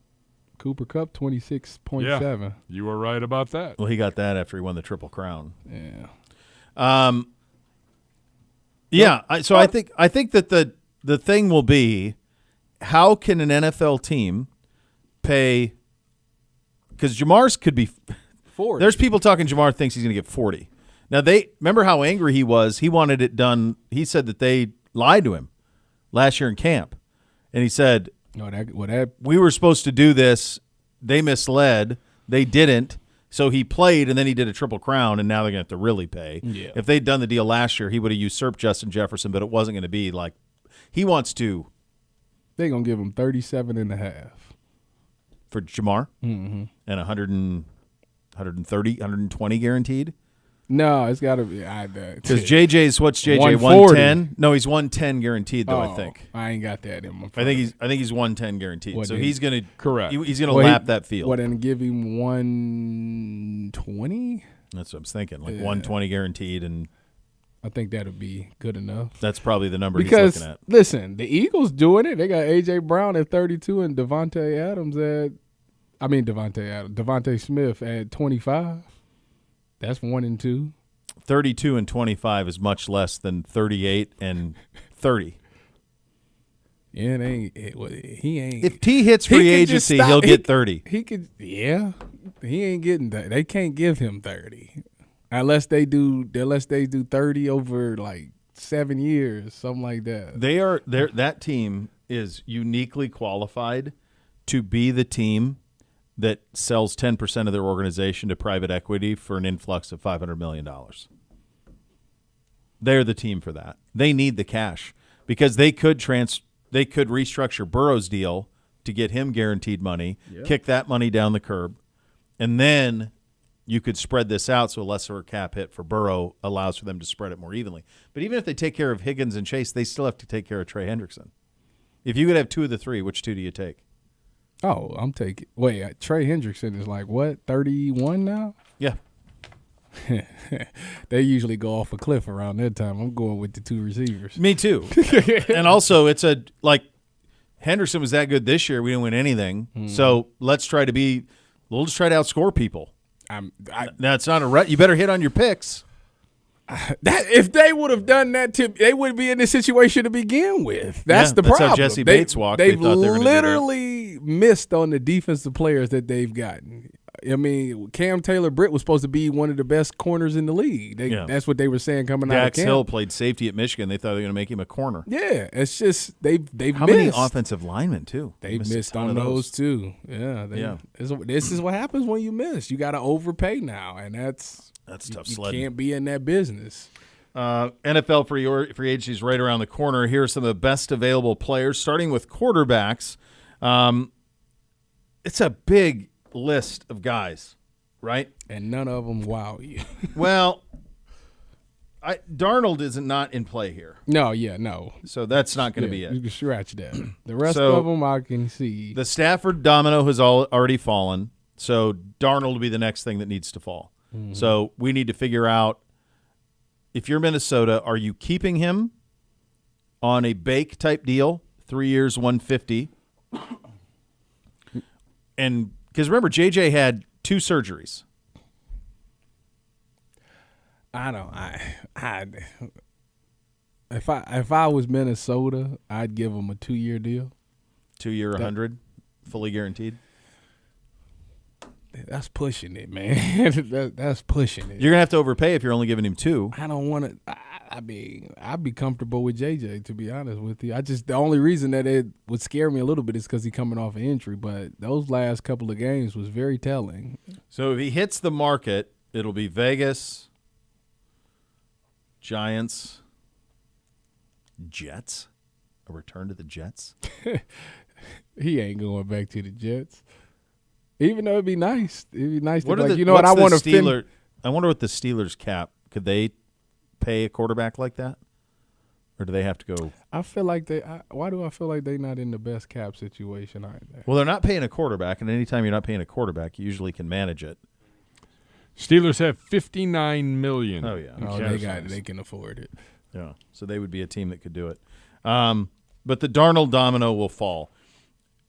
Cooper Kupp 26.7. Yeah, you were right about that. Well, he got that after he won the Triple Crown. Yeah. Yeah. I think that the thing will be, how can an NFL team pay? Because Jamar's could be 40. There's people talking Jamar thinks he's going to get 40. Now, remember how angry he was. He wanted it done. He said that they lied to him last year in camp. And he said, we were supposed to do this. They misled. They didn't. So he played, and then he did a Triple Crown, and now they're going to have to really pay. Yeah. If they'd done the deal last year, he would have usurped Justin Jefferson, but it wasn't going to be like he wants to. They're going to give him 37.5. For Jamar? Mm-hmm. And 130, 120 guaranteed? No, it's got to be. Because JJ's, what's JJ, 110? No, he's 110 guaranteed, though, I think. I ain't got that in my phone. I think he's 110 guaranteed. So he's going to correct. He's going to lap that field. What, and give him 120? That's what I'm thinking, like 120 guaranteed, and I think that'll be good enough. That's probably the number he's looking at. Listen, the Eagles doing it. They got A.J. Brown at 32 and Devontae Smith at 25. That's 1 and 2. 32 and 25 is much less than 38 and 30. Yeah, he ain't. If T hits free agency, he'll get 30. He could, yeah. He ain't getting that. They can't give him 30 unless they do 30 over like 7 years, something like that. That team is uniquely qualified to be the team that sells 10% of their organization to private equity for an influx of $500 million. They're the team for that. They need the cash because they could restructure Burrow's deal to get him guaranteed money, kick that money down the curb, and then you could spread this out so a lesser cap hit for Burrow allows for them to spread it more evenly. But even if they take care of Higgins and Chase, they still have to take care of Trey Hendrickson. If you could have 2 of the 3, which 2 do you take? Oh, I'm taking. Wait, Trey Hendrickson is like what, 31 now? Yeah. They usually go off a cliff around that time. I'm going with the 2 receivers. Me too. And also, Hendrickson was that good this year. We didn't win anything. Mm-hmm. So we'll just try to outscore people. That's not you better hit on your picks. If they would have done that, they wouldn't be in this situation to begin with. That's the problem. That's how Jesse Bates walked. They've literally missed on the defensive players that they've gotten. I mean, Cam Taylor-Britt was supposed to be one of the best corners in the league. That's what they were saying coming out of camp. Dax Hill played safety at Michigan. They thought they were going to make him a corner. Yeah, it's just they've How missed. many offensive linemen too? They missed on those too. Yeah. This is what happens when you miss. You got to overpay now, and that's tough you sledding. You can't be in that business. NFL free agency is right around the corner. Here are some of the best available players, starting with quarterbacks. It's a big list of guys, right? And none of them wow you. Well, Darnold is not in play here. No. So that's not going to be it. You can scratch that. The rest of them I can see. The Stafford domino has already fallen, so Darnold will be the next thing that needs to fall. Mm-hmm. So we need to figure out, if you're Minnesota, are you keeping him on a bake type deal, 3 years, 150? And because remember, JJ had 2 surgeries. If I was Minnesota, I'd give him a 2-year deal. 2-year, 100, fully guaranteed. That's pushing it, man. That's pushing it. You're gonna have to overpay if you're only giving him 2. I don't want to. I mean, I'd be comfortable with JJ, to be honest with you. The only reason that it would scare me a little bit is because he's coming off an injury. But those last couple of games was very telling. So if he hits the market, it'll be Vegas, Giants, Jets. A return to the Jets. He ain't going back to the Jets. Even though it'd be nice. It'd be nice to be like, you know what, I want to I wonder what the Steelers cap, could they pay a quarterback like that? Or do they have to go? I feel like why do I feel like they're not in the best cap situation either? Well, they're not paying a quarterback, and anytime you're not paying a quarterback, you usually can manage it. Steelers have $59 million. Oh, yeah. They can afford it. Yeah, so they would be a team that could do it. But the Darnold domino will fall.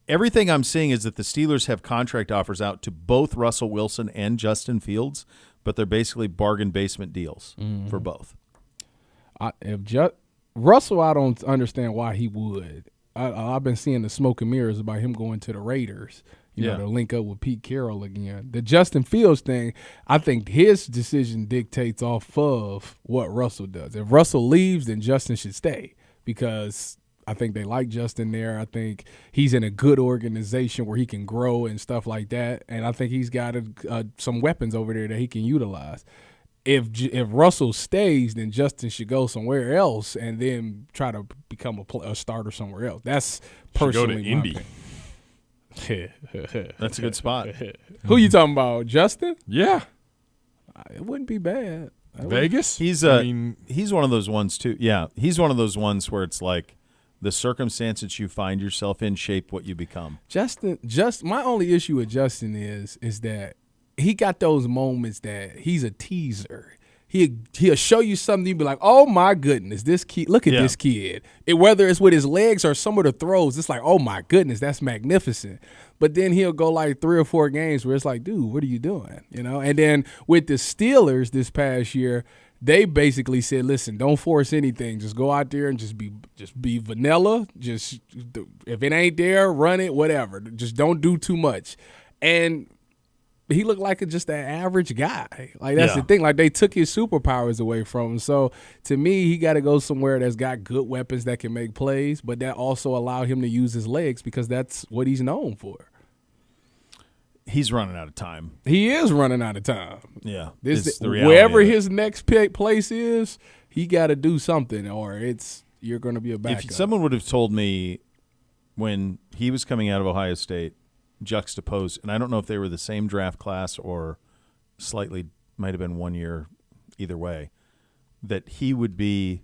Everything I'm seeing is that the Steelers have contract offers out to both Russell Wilson and Justin Fields, but they're basically bargain basement deals for both. Russell, I don't understand why he would. I've been seeing the smoke and mirrors about him going to the Raiders, you know, to link up with Pete Carroll again. The Justin Fields thing, I think his decision dictates off of what Russell does. If Russell leaves, then Justin should stay because I think they like Justin there. I think he's in a good organization where he can grow and stuff like that. And I think he's got some weapons over there that he can utilize. If Russell stays, then Justin should go somewhere else and then try to become a starter somewhere else. That's personally go to Indy. That's a good spot. Who you talking about, Justin? Yeah. It wouldn't be bad. Vegas? He's one of those ones too. Yeah, he's one of those ones where it's like the circumstances you find yourself in shape what you become. My only issue with Justin is that he got those moments that he's a teaser. He'll show you something, you'll be like, oh my goodness, this kid, look at this kid. Whether it's with his legs or some of the throws, it's like, oh my goodness, that's magnificent. But then he'll go like 3 or 4 games where it's like, dude, what are you doing? You know? And then with the Steelers this past year, they basically said, listen, don't force anything. Just go out there and just be vanilla. Just if it ain't there, run it, whatever. Just don't do too much. And he looked like just an average guy. Like, that's the thing. Like, they took his superpowers away from him. So, to me, he got to go somewhere that's got good weapons that can make plays, but that also allowed him to use his legs because that's what he's known for. He's running out of time. He is running out of time. Yeah. Wherever his next place is, he got to do something or you're going to be a backup. If someone would have told me when he was coming out of Ohio State, juxtaposed, and I don't know if they were the same draft class or slightly might have been 1 year either way, that he would be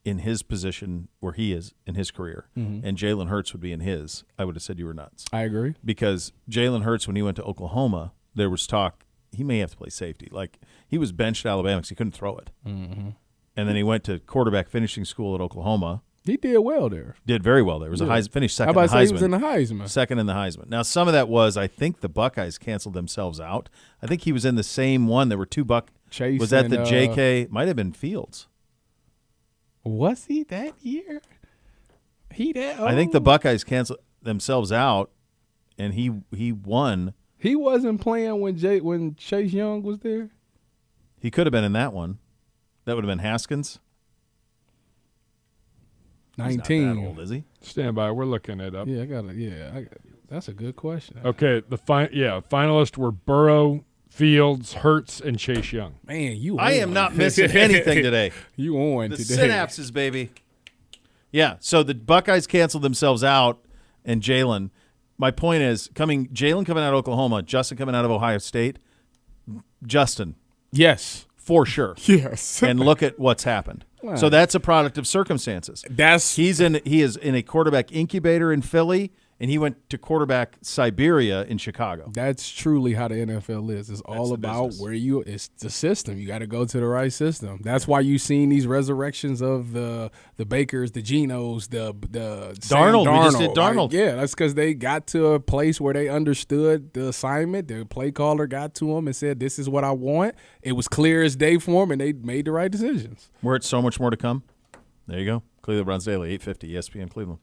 in his position where he is in his career and Jalen Hurts would be in his, I would have said you were nuts. I agree. Because Jalen Hurts, when he went to Oklahoma, there was talk he may have to play safety. Like, he was benched at Alabama because he couldn't throw it. And then he went to quarterback finishing school at Oklahoma. He did well there. Did very well there. It was a finished second in in the Heisman. He was in the Heisman. Second in the Heisman. Now, some of that was, I think the Buckeyes canceled themselves out. I think he was in the same one. There were 2 Chase. Was that the JK? Might have been Fields. Was he that year? I think the Buckeyes canceled themselves out, and he won. He wasn't playing when Chase Young was there? He could have been in that one. That would have been Haskins. 19. He's not that old, is he? Stand by. We're looking it up. Yeah, that's a good question. Okay, finalists were Burrow, Fields, Hurts, and Chase Young. Man, I am not missing anything today. You on the today. Synapses, baby. Yeah, so the Buckeyes canceled themselves out, and Jalen. My point is, Jalen coming out of Oklahoma, Justin coming out of Ohio State. Justin. Yes. For sure. Yes. And look at what's happened. So that's a product of circumstances. He is in a quarterback incubator in Philly, and he went to quarterback Siberia in Chicago. That's truly how the NFL is. It's all about business. where it's the system. You got to go to the right system. That's why you've seen these resurrections of the Bakers, the Genos, the Sam Darnold. We just did Darnold. Like, yeah, that's because they got to a place where they understood the assignment. The play caller got to them and said, "This is what I want." It was clear as day for them, and they made the right decisions. We're at so much more to come. There you go. Cleveland Browns Daily, 850 ESPN Cleveland.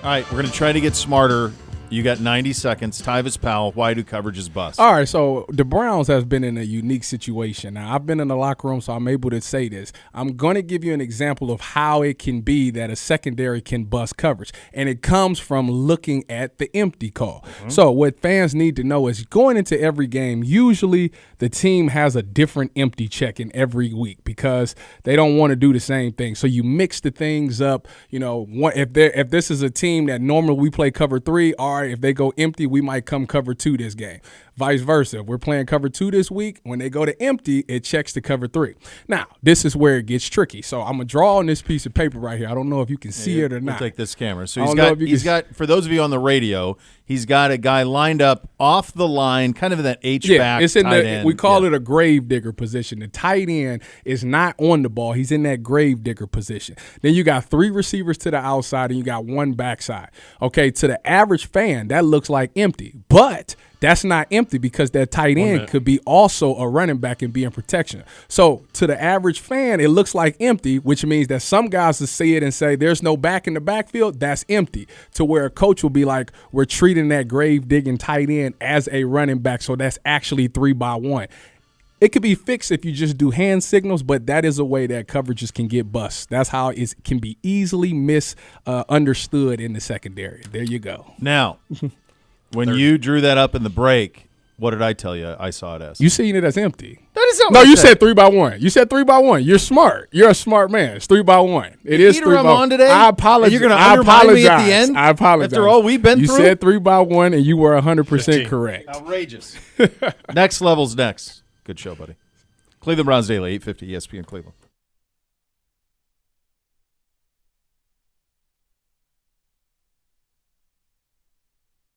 All right, we're going to try to get smarter You got 90 seconds. Tyvis Powell, why do coverages bust? All right, so the Browns has been in a unique situation. Now, I've been in the locker room, so I'm able to say this. I'm going to give you an example of how it can be that a secondary can bust coverage, and it comes from looking at the empty call. So what fans need to know is going into every game, usually the team has a different empty check in every week because they don't want to do the same thing. So you mix the things up. You know, if this is a team that normally we play cover 3, all right, if they go empty, we might come cover 2 this game. Vice versa. If we're playing cover 2 this week, when they go to empty, it checks to cover 3. Now, this is where it gets tricky. So I'm going to draw on this piece of paper right here. I don't know if you can see it or not. We'll take this camera. So he's got, for those of you on the radio, he's got a guy lined up off the line, kind of in that H-back it's in tight end. We call it a grave digger position. The tight end is not on the ball. He's in that grave digger position. Then you got 3 receivers to the outside and you got 1 backside. Okay, to the average fan, that looks like empty. But that's not empty because that tight end could be also a running back and be in protection. So to the average fan, it looks like empty, which means that some guys will see it and say there's no back in the backfield. That's empty. To where a coach will be like, we're treating that grave digging tight end as a running back. So that's actually 3-by-1. It could be fixed if you just do hand signals, but that is a way that coverages can get bust. That's how it can be easily misunderstood in the secondary. There you go. Now, when you drew that up in the break, what did I tell you I saw it as? You seen it as empty. That is not No, what you I said 3-by-1. You said 3-by-1. You're smart. You're a smart man. It's 3-by-1. It is 3-by-1. on today? I apologize. You're going to I undermine me at apologize. the end? I apologize. After all we've been you through? You said 3-by-1, and you were 100% correct. Outrageous. Next level's next. Good show, buddy. Cleveland Browns Daily, 850 ESPN Cleveland.